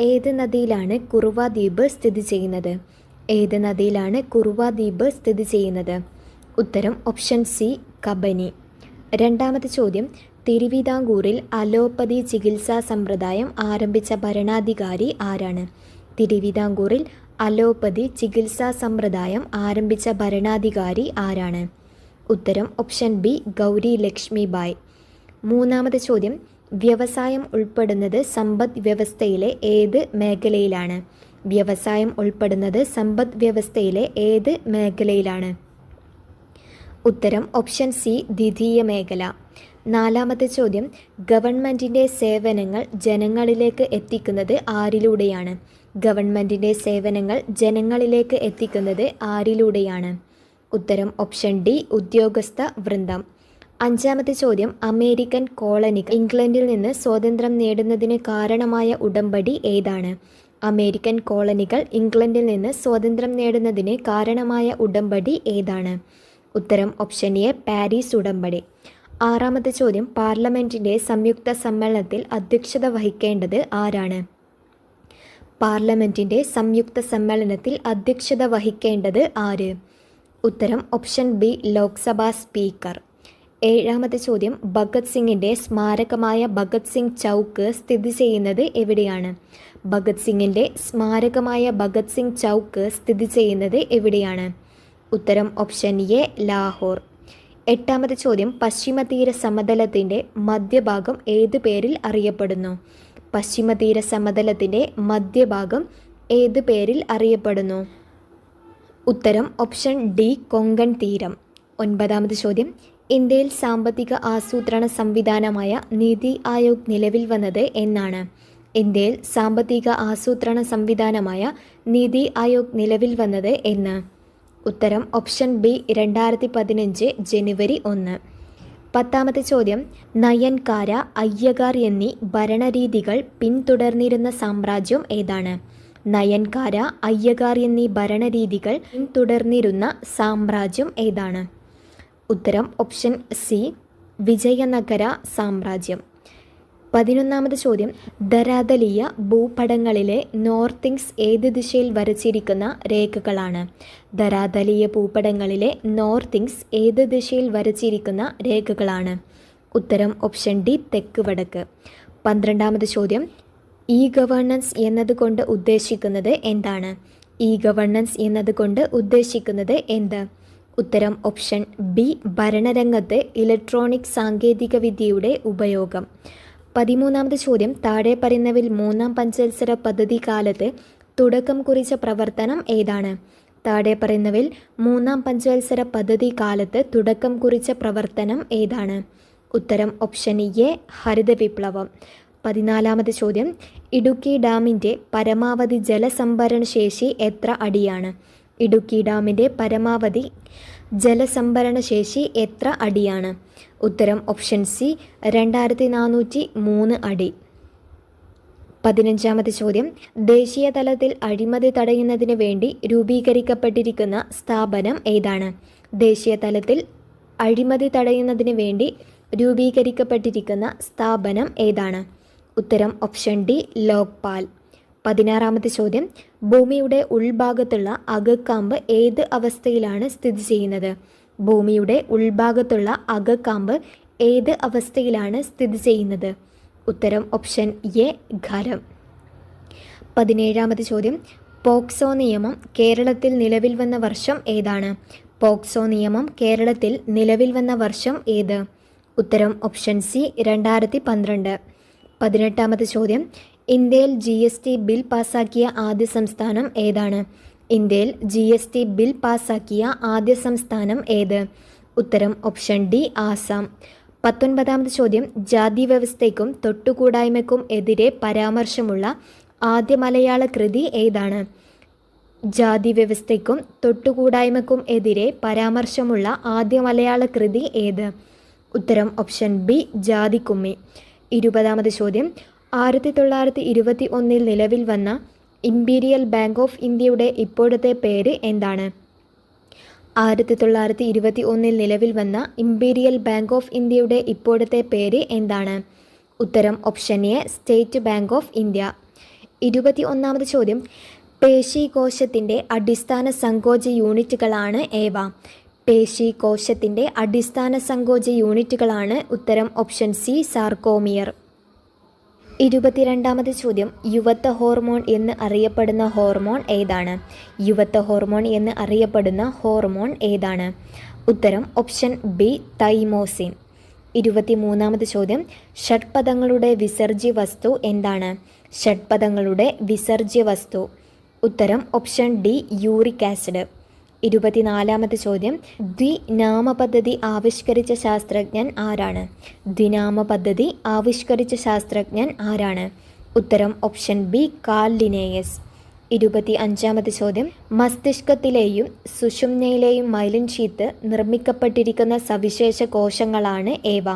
ഏത് നദിയിലാണ് കുറുവ ദ്വീപ് സ്ഥിതി ചെയ്യുന്നത്? ഏത് നദിയിലാണ് കുറുവ ദ്വീപ് സ്ഥിതി ചെയ്യുന്നത്? ഉത്തരം ഓപ്ഷൻ സി കബനി. രണ്ടാമത്തെ ചോദ്യം, തിരുവിതാംകൂറിൽ അലോപ്പതി ചികിത്സാ സമ്പ്രദായം ആരംഭിച്ച ഭരണാധികാരി ആരാണ്? തിരുവിതാംകൂറിൽ അലോപ്പതി ചികിത്സാ സമ്പ്രദായം ആരംഭിച്ച ഭരണാധികാരി ആരാണ്? ഉത്തരം ഓപ്ഷൻ ബി ഗൗരി ലക്ഷ്മി ബായ്. മൂന്നാമത്തെ ചോദ്യം, വ്യവസായം ഉൾപ്പെടുന്നത് സമ്പദ് വ്യവസ്ഥയിലെ ഏത് മേഖലയിലാണ്? വ്യവസായം ഉൾപ്പെടുന്നത് സമ്പദ് വ്യവസ്ഥയിലെ ഏത് മേഖലയിലാണ്? ഉത്തരം ഓപ്ഷൻ സി ദ്വിതീയ മേഖല. നാലാമത്തെ ചോദ്യം, ഗവൺമെൻറ്റിൻ്റെ സേവനങ്ങൾ ജനങ്ങളിലേക്ക് എത്തിക്കുന്നത് ആരിലൂടെയാണ്? ഗവൺമെൻറ്റിൻ്റെ സേവനങ്ങൾ ജനങ്ങളിലേക്ക് എത്തിക്കുന്നത് ആരിലൂടെയാണ്? ഉത്തരം ഓപ്ഷൻ ഡി ഉദ്യോഗസ്ഥ വൃന്ദം. അഞ്ചാമത്തെ ചോദ്യം, അമേരിക്കൻ കോളനികൾ ഇംഗ്ലണ്ടിൽ നിന്ന് സ്വാതന്ത്ര്യം നേടുന്നതിന് കാരണമായ ഉടമ്പടി ഏതാണ്? അമേരിക്കൻ കോളനികൾ ഇംഗ്ലണ്ടിൽ നിന്ന് സ്വാതന്ത്ര്യം നേടുന്നതിന് കാരണമായ ഉടമ്പടി ഏതാണ്? ഉത്തരം ഓപ്ഷൻ എ പാരീസ് ഉടമ്പടി. ആറാമത്തെ ചോദ്യം, പാർലമെൻറ്റിൻ്റെ സംയുക്ത സമ്മേളനത്തിൽ അധ്യക്ഷത വഹിക്കേണ്ടത് ആരാണ്? പാർലമെൻറ്റിൻ്റെ സംയുക്ത സമ്മേളനത്തിൽ അധ്യക്ഷത വഹിക്കേണ്ടത് ആര്? ഉത്തരം ഓപ്ഷൻ ബി ലോക്സഭാ സ്പീക്കർ. ഏഴാമത്തെ ചോദ്യം, ഭഗത് സിംഗിൻ്റെ സ്മാരകമായ ഭഗത് സിംഗ് ചൗക്ക് സ്ഥിതി ചെയ്യുന്നത് എവിടെയാണ്? ഭഗത് സിംഗിൻ്റെ സ്മാരകമായ ഭഗത് സിംഗ് ചൗക്ക് സ്ഥിതി ചെയ്യുന്നത് എവിടെയാണ്? ഉത്തരം ഓപ്ഷൻ എ ലാഹോർ. എട്ടാമത്തെ ചോദ്യം, പശ്ചിമതീര സമതലത്തിൻ്റെ മധ്യഭാഗം ഏത് പേരിൽ അറിയപ്പെടുന്നു? പശ്ചിമതീര സമതലത്തിൻ്റെ മധ്യഭാഗം ഏത് പേരിൽ അറിയപ്പെടുന്നു? ഉത്തരം ഓപ്ഷൻ ഡി, കൊങ്കൺ തീരം. ഒൻപതാമത് ചോദ്യം, ഇന്ത്യയിൽ സാമ്പത്തിക ആസൂത്രണ സംവിധാനമായ നീതി ആയോഗ് നിലവിൽ വന്നത് എന്നാണ്? ഇന്ത്യയിൽ സാമ്പത്തിക ആസൂത്രണ സംവിധാനമായ നീതി ആയോഗ് നിലവിൽ വന്നത് എന്ന്? ഉത്തരം ഓപ്ഷൻ ബി, 2015 ജനുവരി 1. പത്താമത്തെ ചോദ്യം, നയൻകാര, അയ്യഗാർ എന്നീ ഭരണരീതികൾ പിന്തുടർന്നിരുന്ന സാമ്രാജ്യം ഏതാണ്? നയൻകാര, അയ്യഗാർ എന്നീ ഭരണരീതികൾ പിന്തുടർന്നിരുന്ന സാമ്രാജ്യം ഏതാണ്? ഉത്തരം ഓപ്ഷൻ സി, വിജയനഗര സാമ്രാജ്യം. 11ാമത് ചോദ്യം, ധരാതലീയ ഭൂപടങ്ങളിലെ നോർത്തിങ്സ് ഏത് ദിശയിൽ വരച്ചിരിക്കുന്ന രേഖകളാണ്? ധരാതലീയ ഭൂപടങ്ങളിലെ നോർത്തിങ്സ് ഏത് ദിശയിൽ വരച്ചിരിക്കുന്ന രേഖകളാണ്? ഉത്തരം ഓപ്ഷൻ ഡി, തെക്ക് വടക്ക്. 12ാമത് ചോദ്യം, ഇ ഗവേണൻസ് എന്നതുകൊണ്ട് ഉദ്ദേശിക്കുന്നത് എന്താണ്? ഇ ഗവേണൻസ് എന്നതുകൊണ്ട് ഉദ്ദേശിക്കുന്നത് എന്ത്? ഉത്തരം ഓപ്ഷൻ ബി, ഭരണരംഗത്ത് ഇലക്ട്രോണിക് സാങ്കേതികവിദ്യയുടെ ഉപയോഗം. 13ാമത് ചോദ്യം, താഴെ പറയുന്നവയിൽ 3-ാം പഞ്ചവത്സര പദ്ധതി കാലത്ത് തുടക്കം കുറിച്ച പ്രവർത്തനം ഏതാണ്? താഴെ പറയുന്നവയിൽ 3-ാം പഞ്ചവത്സര പദ്ധതി കാലത്ത് തുടക്കം കുറിച്ച പ്രവർത്തനം ഏതാണ്? ഉത്തരം ഓപ്ഷൻ എ, ഹരിത വിപ്ലവം. 14ാമത് ചോദ്യം, ഇടുക്കി ഡാമിൻ്റെ പരമാവധി ജലസംഭരണ ശേഷി എത്ര അടിയാണ്? ഇടുക്കി ഡാമിൻ്റെ പരമാവധി ജലസംഭരണ ശേഷി എത്ര അടിയാണ്? ഉത്തരം ഓപ്ഷൻ സി, 2403 അടി. 15ാമത് ചോദ്യം, ദേശീയ തലത്തിൽ അഴിമതി തടയുന്നതിന് വേണ്ടി രൂപീകരിക്കപ്പെട്ടിരിക്കുന്ന സ്ഥാപനം ഏതാണ്? ദേശീയ തലത്തിൽ അഴിമതി തടയുന്നതിന് വേണ്ടി രൂപീകരിക്കപ്പെട്ടിരിക്കുന്ന സ്ഥാപനം ഏതാണ്? ഉത്തരം ഓപ്ഷൻ ഡി, ലോക്പാൽ. 16ാമത് ചോദ്യം, ഭൂമിയുടെ ഉൾഭാഗത്തുള്ള അകക്കാമ്പ് ഏത് അവസ്ഥയിലാണ് സ്ഥിതി ചെയ്യുന്നത്? ഭൂമിയുടെ ഉൾഭാഗത്തുള്ള അകക്കാമ്പ് ഏത് അവസ്ഥയിലാണ് സ്ഥിതി ചെയ്യുന്നത്? ഉത്തരം ഓപ്ഷൻ എ, ഖരം. 17ാമത് ചോദ്യം, പോക്സോ നിയമം കേരളത്തിൽ നിലവിൽ വന്ന വർഷം ഏതാണ്? പോക്സോ നിയമം കേരളത്തിൽ നിലവിൽ വന്ന വർഷം ഏത്? ഉത്തരം ഓപ്ഷൻ സി, 2012. 18ാമത് ചോദ്യം, ഇന്ത്യയിൽ GST ബിൽ പാസാക്കിയ ആദ്യ സംസ്ഥാനം ഏതാണ്? ഇന്ത്യയിൽ GST ബിൽ പാസാക്കിയ ആദ്യ സംസ്ഥാനം ഏത്? ഉത്തരം ഓപ്ഷൻ ഡി, ആസാം. 19ാമത് ചോദ്യം, ജാതി വ്യവസ്ഥയ്ക്കും തൊട്ടുകൂടായ്മയ്ക്കും എതിരെ പരാമർശമുള്ള ആദ്യ മലയാള കൃതി ഏതാണ്? ജാതി വ്യവസ്ഥയ്ക്കും തൊട്ടുകൂടായ്മയ്ക്കും എതിരെ പരാമർശമുള്ള ആദ്യ മലയാള കൃതി ഏത്? ഉത്തരം ഓപ്ഷൻ ബി, ജാതിക്കുമ്മി. 20ാമത് ചോദ്യം, 1921 നിലവിൽ വന്ന ഇംപീരിയൽ ബാങ്ക് ഓഫ് ഇന്ത്യയുടെ ഇപ്പോഴത്തെ പേര് എന്താണ്? 1921 നിലവിൽ വന്ന ഇംപീരിയൽ ബാങ്ക് ഓഫ് ഇന്ത്യയുടെ ഇപ്പോഴത്തെ പേര് എന്താണ്? ഉത്തരം option A, State Bank of India. 21ാമത് ചോദ്യം, പേശീകോശത്തിൻ്റെ അടിസ്ഥാന സങ്കോച യൂണിറ്റുകളാണ് ഏവ? പേശീകോശത്തിൻ്റെ അടിസ്ഥാന സങ്കോച യൂണിറ്റുകളാണ് ഉത്തരം ഓപ്ഷൻ സി, സാർക്കോമിയർ. 22ാമത് ചോദ്യം, യുവത്വ ഹോർമോൺ എന്ന് അറിയപ്പെടുന്ന ഹോർമോൺ ഏതാണ്? യുവത്വ ഹോർമോൺ എന്ന് അറിയപ്പെടുന്ന ഹോർമോൺ ഏതാണ്? ഉത്തരം ഓപ്ഷൻ ബി, തൈമോസിൻ. 23ാമത് ചോദ്യം, ഷഡ്പദങ്ങളുടെ വിസർജ്യ വസ്തു എന്താണ്? ഷഡ്പദങ്ങളുടെ വിസർജ്യ വസ്തു. ഉത്തരം ഓപ്ഷൻ ഡി, യൂറിക് ആസിഡ്. 24ാമത് ചോദ്യം, ദ്വിനാമ പദ്ധതി ആവിഷ്കരിച്ച ശാസ്ത്രജ്ഞൻ ആരാണ്? ദ്വിനാമ പദ്ധതി ആവിഷ്കരിച്ച ശാസ്ത്രജ്ഞൻ ആരാണ്? ഉത്തരം ഓപ്ഷൻ ബി, കാർൽ ലിനേയസ്. 25ാമത് ചോദ്യം, മസ്തിഷ്കത്തിലെയും സുഷുമ്നയിലെയും മൈലിൻ ഷീത്ത് നിർമ്മിക്കപ്പെട്ടിരിക്കുന്ന സവിശേഷ കോശങ്ങളാണ് ഏവ?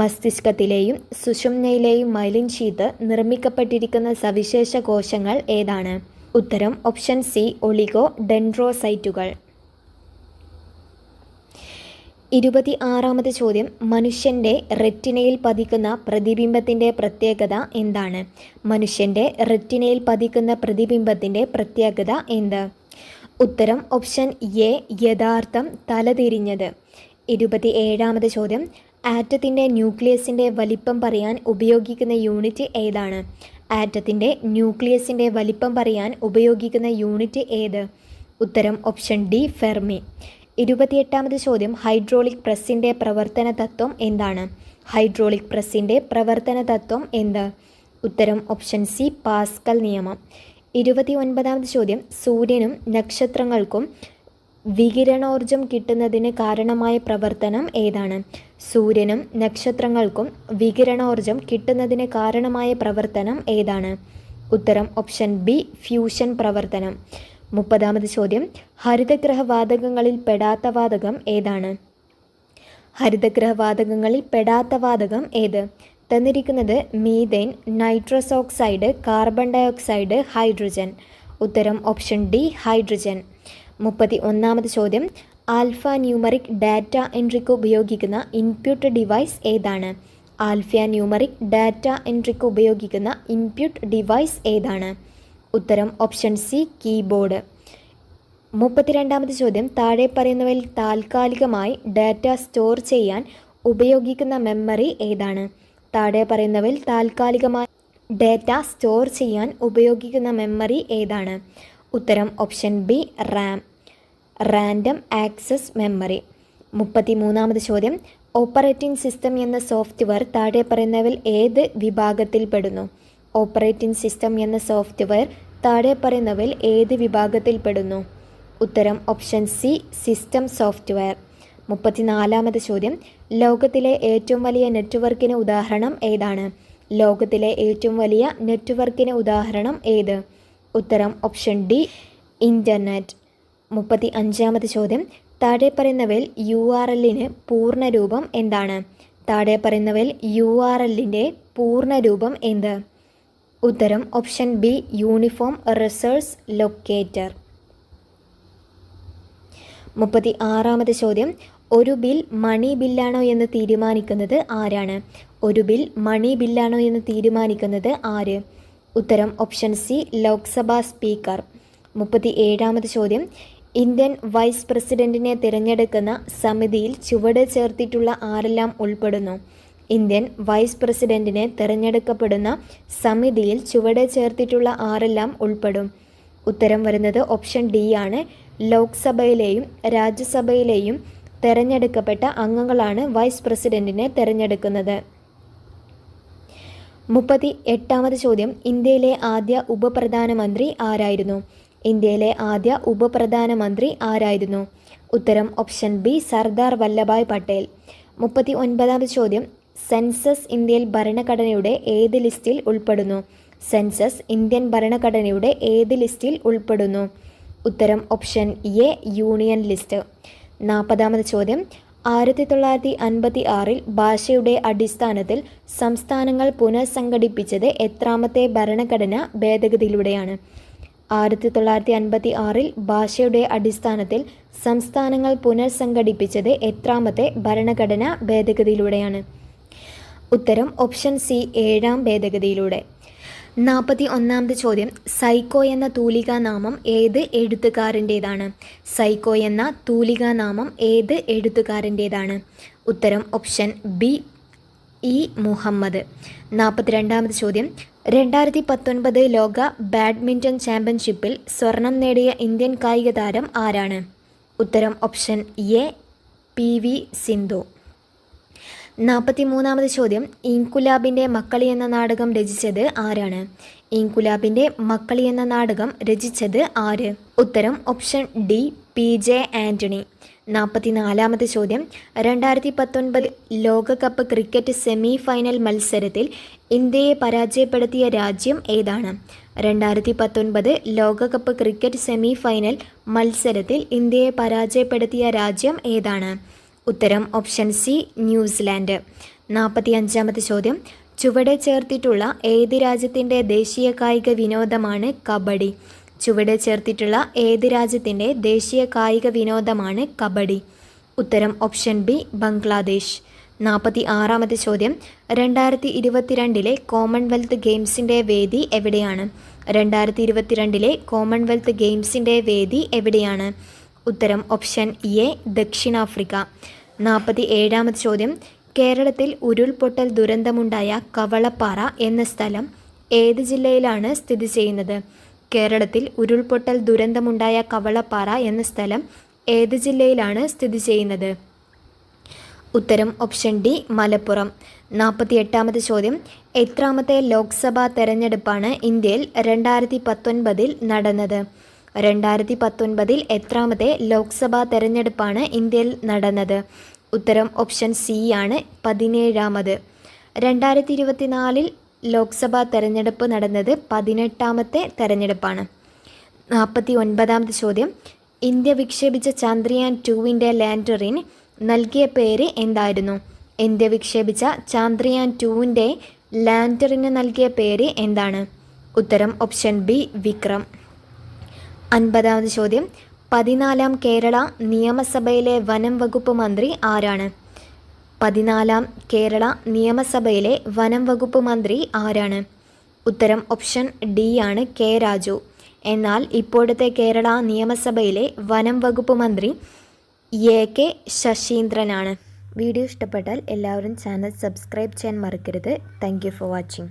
മസ്തിഷ്കത്തിലെയും സുഷുമ്നയിലെയും മൈലിൻ ഷീത്ത് നിർമ്മിക്കപ്പെട്ടിരിക്കുന്ന സവിശേഷ കോശങ്ങൾ ഏതാണ്? ഉത്തരം ഓപ്ഷൻ സി, ഒളിഗോ ഡെൻഡ്രോസൈറ്റുകൾ. 26ാമത് ചോദ്യം, മനുഷ്യൻ്റെ റെറ്റിനയിൽ പതിക്കുന്ന പ്രതിബിംബത്തിൻ്റെ പ്രത്യേകത എന്താണ്? മനുഷ്യൻ്റെ റെറ്റിനയിൽ പതിക്കുന്ന പ്രതിബിംബത്തിൻ്റെ പ്രത്യേകത എന്ത്? ഉത്തരം ഓപ്ഷൻ എ, യഥാർത്ഥം തലതിരിഞ്ഞത്. 27ാമത് ചോദ്യം, ആറ്റത്തിൻ്റെ ന്യൂക്ലിയസിൻ്റെ വലിപ്പം പറയാൻ ഉപയോഗിക്കുന്ന യൂണിറ്റ് ഏതാണ്? ആറ്റത്തിൻ്റെ ന്യൂക്ലിയസിൻ്റെ വലിപ്പം പറയാൻ ഉപയോഗിക്കുന്ന യൂണിറ്റ് ഏത്? ഉത്തരം ഓപ്ഷൻ ഡി, ഫെർമി. 28ാമത് ചോദ്യം ഹൈഡ്രോളിക് പ്രസ്സിൻ്റെ പ്രവർത്തന തത്വം എന്താണ്? ഹൈഡ്രോളിക് പ്രസ്സിൻ്റെ പ്രവർത്തന തത്വം എന്ത്? ഉത്തരം ഓപ്ഷൻ സി പാസ്കൽ നിയമം. 29ാമത് ചോദ്യം സൂര്യനും നക്ഷത്രങ്ങൾക്കും വികിരണോർജം കിട്ടുന്നതിന് കാരണമായ പ്രവർത്തനം ഏതാണ്? സൂര്യനും നക്ഷത്രങ്ങൾക്കും വികിരണോർജം കിട്ടുന്നതിന് കാരണമായ പ്രവർത്തനം ഏതാണ്? ഉത്തരം ഓപ്ഷൻ ബി ഫ്യൂഷൻ പ്രവർത്തനം. 30ാമത് ചോദ്യം ഹരിതഗ്രഹ വാതകങ്ങളിൽ പെടാത്ത വാതകം ഏതാണ്? ഹരിതഗ്രഹ വാതകങ്ങളിൽ പെടാത്ത വാതകം ഏത്? തന്നിരിക്കുന്നത് methane, nitrous oxide, carbon dioxide, hydrogen. ഉത്തരം ഓപ്ഷൻ ഡി ഹൈഡ്രജൻ. 31ാമത് ചോദ്യം ആൽഫ ന്യൂമറിക് ഡാറ്റ എൻട്രിക്ക് ഉപയോഗിക്കുന്ന ഇൻപുട്ട് ഡിവൈസ് ഏതാണ്? ആൽഫ ന്യൂമറിക് ഡാറ്റ എൻട്രിക്ക് ഉപയോഗിക്കുന്ന ഇൻപുട്ട് ഡിവൈസ് ഏതാണ്? ഉത്തരം ഓപ്ഷൻ സി കീബോർഡ്. 32ാമത് ചോദ്യം താഴെ പറയുന്നവയിൽ താൽക്കാലികമായി ഡാറ്റ സ്റ്റോർ ചെയ്യാൻ ഉപയോഗിക്കുന്ന മെമ്മറി ഏതാണ്? താഴെ പറയുന്നവയിൽ താൽക്കാലികമായി ഡാറ്റ സ്റ്റോർ ചെയ്യാൻ ഉപയോഗിക്കുന്ന മെമ്മറി ഏതാണ്? ഉത്തരം option B RAM, random access memory. 33ാമത് ചോദ്യം ഓപ്പറേറ്റിംഗ് സിസ്റ്റം എന്ന സോഫ്റ്റ്വെയർ താഴെ പറയുന്നവയിൽ ഏത് വിഭാഗത്തിൽ പെടുന്നു? ഓപ്പറേറ്റിംഗ് സിസ്റ്റം എന്ന സോഫ്റ്റ്വെയർ താഴെ പറയുന്നവയിൽ ഏത് വിഭാഗത്തിൽ പെടുന്നു? ഉത്തരം ഓപ്ഷൻ സി സിസ്റ്റം സോഫ്റ്റ്വെയർ. 34ാമത് ചോദ്യം ലോകത്തിലെ ഏറ്റവും വലിയ നെറ്റ്വർക്കിന് ഉദാഹരണം ഏതാണ്? ലോകത്തിലെ ഏറ്റവും വലിയ നെറ്റ്വർക്കിന് ഉദാഹരണം ഏത്? ഉത്തരം ഓപ്ഷൻ ഡി ഇൻ്റർനെറ്റ്. 35ാമത് ചോദ്യം താഴെ പറയുന്നവയിൽ URLന് പൂർണ്ണരൂപം എന്താണ്? താഴെ പറയുന്നവയിൽ URLൻ്റെ പൂർണ്ണരൂപം എന്ത്? ഉത്തരം option B uniform resource locator. 36ാമത് ചോദ്യം ഒരു ബിൽ മണി ബില്ലാണോ എന്ന് തീരുമാനിക്കുന്നത് ആരാണ്? ഒരു ബിൽ മണി ബില്ലാണോ എന്ന് തീരുമാനിക്കുന്നത് ആര്? ഉത്തരം ഓപ്ഷൻ സി ലോക്സഭാ സ്പീക്കർ. 37ാമത് ചോദ്യം ഇന്ത്യൻ വൈസ് പ്രസിഡന്റിനെ തിരഞ്ഞെടുക്കുന്ന സമിതിയിൽ ചുവട് ചേർത്തിട്ടുള്ള ആരെല്ലാം ഉൾപ്പെടുന്നു? ഇന്ത്യൻ വൈസ് പ്രസിഡന്റിനെ തിരഞ്ഞെടുക്കപ്പെടുന്ന സമിതിയിൽ ചുവട് ചേർത്തിട്ടുള്ള ആരെല്ലാം ഉൾപ്പെടും? ഉത്തരം വരുന്നത് ഓപ്ഷൻ ഡി ആണ്. ലോക്സഭയിലെയും രാജ്യസഭയിലെയും തിരഞ്ഞെടുക്കപ്പെട്ട അംഗങ്ങളാണ് വൈസ് പ്രസിഡന്റിനെ തിരഞ്ഞെടുക്കുന്നത്. 38ാമത് ചോദ്യം ഇന്ത്യയിലെ ആദ്യ ഉപപ്രധാനമന്ത്രി ആരായിരുന്നു? ഇന്ത്യയിലെ ആദ്യ ഉപപ്രധാനമന്ത്രി ആരായിരുന്നു? ഉത്തരം ഓപ്ഷൻ ബി സർദാർ വല്ലഭായ് പട്ടേൽ. 39ാമത് ചോദ്യം സെൻസസ് ഇന്ത്യൻ ഭരണഘടനയുടെ ഏത് ലിസ്റ്റിൽ ഉൾപ്പെടുന്നു? സെൻസസ് ഇന്ത്യൻ ഭരണഘടനയുടെ ഏത് ലിസ്റ്റിൽ ഉൾപ്പെടുന്നു? ഉത്തരം ഓപ്ഷൻ എ യൂണിയൻ ലിസ്റ്റ്. 40ാമത് ചോദ്യം 1956 ഭാഷയുടെ അടിസ്ഥാനത്തിൽ സംസ്ഥാനങ്ങൾ പുനഃസംഘടിപ്പിച്ചത് എത്രാമത്തെ ഭരണഘടനാ ഭേദഗതിയിലൂടെയാണ്? 1956 ഭാഷയുടെ അടിസ്ഥാനത്തിൽ സംസ്ഥാനങ്ങൾ പുനഃസംഘടിപ്പിച്ചത് എത്രാമത്തെ ഭരണഘടനാ ഭേദഗതിയിലൂടെയാണ്? ഉത്തരം ഓപ്ഷൻ സി 7ാം ഭേദഗതിയിലൂടെ. 41ാമത് ചോദ്യം സൈക്കോ എന്ന തൂലികാനാമം ഏത് എഴുത്തുകാരൻ്റേതാണ്? സൈക്കോ എന്ന തൂലികാനാമം ഏത് എഴുത്തുകാരൻ്റേതാണ്? ഉത്തരം ഓപ്ഷൻ ബി ഇ മുഹമ്മദ്. 42ാമത് ചോദ്യം 2019 ലോക ബാഡ്മിൻ്റൺ ചാമ്പ്യൻഷിപ്പിൽ സ്വർണം നേടിയ ഇന്ത്യൻ കായിക താരം ആരാണ്? ഉത്തരം ഓപ്ഷൻ എ PV സിന്ധു. 43ാമത് ചോദ്യം ഇൻകുലാബിൻ്റെ മക്കളി എന്ന നാടകം രചിച്ചത് ആരാണ്? ഇൻകുലാബിൻ്റെ മക്കളി എന്ന നാടകം രചിച്ചത് ആര്? ഉത്തരം ഓപ്ഷൻ ഡി PJ ആൻ്റണി. 44ാമത് ചോദ്യം 2019 ലോകകപ്പ് ക്രിക്കറ്റ് സെമി ഫൈനൽ മത്സരത്തിൽ ഇന്ത്യയെ പരാജയപ്പെടുത്തിയ രാജ്യം ഏതാണ്? 2019 ലോകകപ്പ് ക്രിക്കറ്റ് സെമി ഫൈനൽ മത്സരത്തിൽ ഇന്ത്യയെ പരാജയപ്പെടുത്തിയ രാജ്യം ഏതാണ്? ഉത്തരം ഓപ്ഷൻ സി ന്യൂസിലാൻഡ്. 45ാമത് ചോദ്യം ചുവടെ ചേർത്തിട്ടുള്ള ഏത് രാജ്യത്തിൻ്റെ ദേശീയ കായിക വിനോദമാണ് കബഡി? ചുവടെ ചേർത്തിട്ടുള്ള ഏത് രാജ്യത്തിൻ്റെ ദേശീയ കായിക വിനോദമാണ് കബഡി? ഉത്തരം ഓപ്ഷൻ ബി ബംഗ്ലാദേശ്. 46ാമത് ചോദ്യം 2022 കോമൺവെൽത്ത് ഗെയിംസിൻ്റെ വേദി എവിടെയാണ്? 2022 കോമൺവെൽത്ത് ഗെയിംസിൻ്റെ വേദി എവിടെയാണ്? ഉത്തരം ഓപ്ഷൻ എ ദക്ഷിണാഫ്രിക്ക. 47ാമത് ചോദ്യം കേരളത്തിൽ ഉരുൾപൊട്ടൽ ദുരന്തമുണ്ടായ കവളപ്പാറ എന്ന സ്ഥലം ഏത് ജില്ലയിലാണ് സ്ഥിതി ചെയ്യുന്നത്? കേരളത്തിൽ ഉരുൾപൊട്ടൽ ദുരന്തമുണ്ടായ കവളപ്പാറ എന്ന സ്ഥലം ഏത് ജില്ലയിലാണ് സ്ഥിതി ചെയ്യുന്നത്? ഉത്തരം ഓപ്ഷൻ ഡി മലപ്പുറം. 48ാമത്തെ ചോദ്യം. എത്രാമത്തെ ലോക്സഭാ തെരഞ്ഞെടുപ്പാണ് ഇന്ത്യയിൽ 2019 നടന്നത്? 2019 എത്രാമത്തെ ലോക്സഭാ തെരഞ്ഞെടുപ്പാണ് ഇന്ത്യയിൽ നടന്നത്? ഉത്തരം ഓപ്ഷൻ സി ആണ് 17ാമത്. 2024 ലോക്സഭാ തെരഞ്ഞെടുപ്പ് നടന്നത് 18ാമത്തെ തെരഞ്ഞെടുപ്പാണ്. 49ാമത്തെ ചോദ്യം. ഇന്ത്യ വിക്ഷേപിച്ച ചന്ദ്രയാൻ 2 ലാൻഡറിന് നൽകിയ പേര് എന്തായിരുന്നു? ഇന്ത്യ വിക്ഷേപിച്ച ചന്ദ്രയാൻ 2 ലാൻഡറിന് നൽകിയ പേര് എന്താണ്? ഉത്തരം ഓപ്ഷൻ ബി വിക്രം. 50ാമത് ചോദ്യം. 14ാം കേരള നിയമസഭയിലെ വനം വകുപ്പ് മന്ത്രി ആരാണ്? 14ാം കേരള നിയമസഭയിലെ വനം വകുപ്പ് മന്ത്രി ആരാണ്? ഉത്തരം ഓപ്ഷൻ ഡി ആണ് കെ രാജു. എന്നാൽ ഇപ്പോഴത്തെ കേരള നിയമസഭയിലെ വനം വകുപ്പ് മന്ത്രി കെ ശശീന്ദ്രനാണ്. വീഡിയോ ഇഷ്ടപ്പെട്ടാൽ എല്ലാവരും ചാനൽ സബ്സ്ക്രൈബ് ചെയ്യാൻ മറക്കരുത്. Thank you for watching.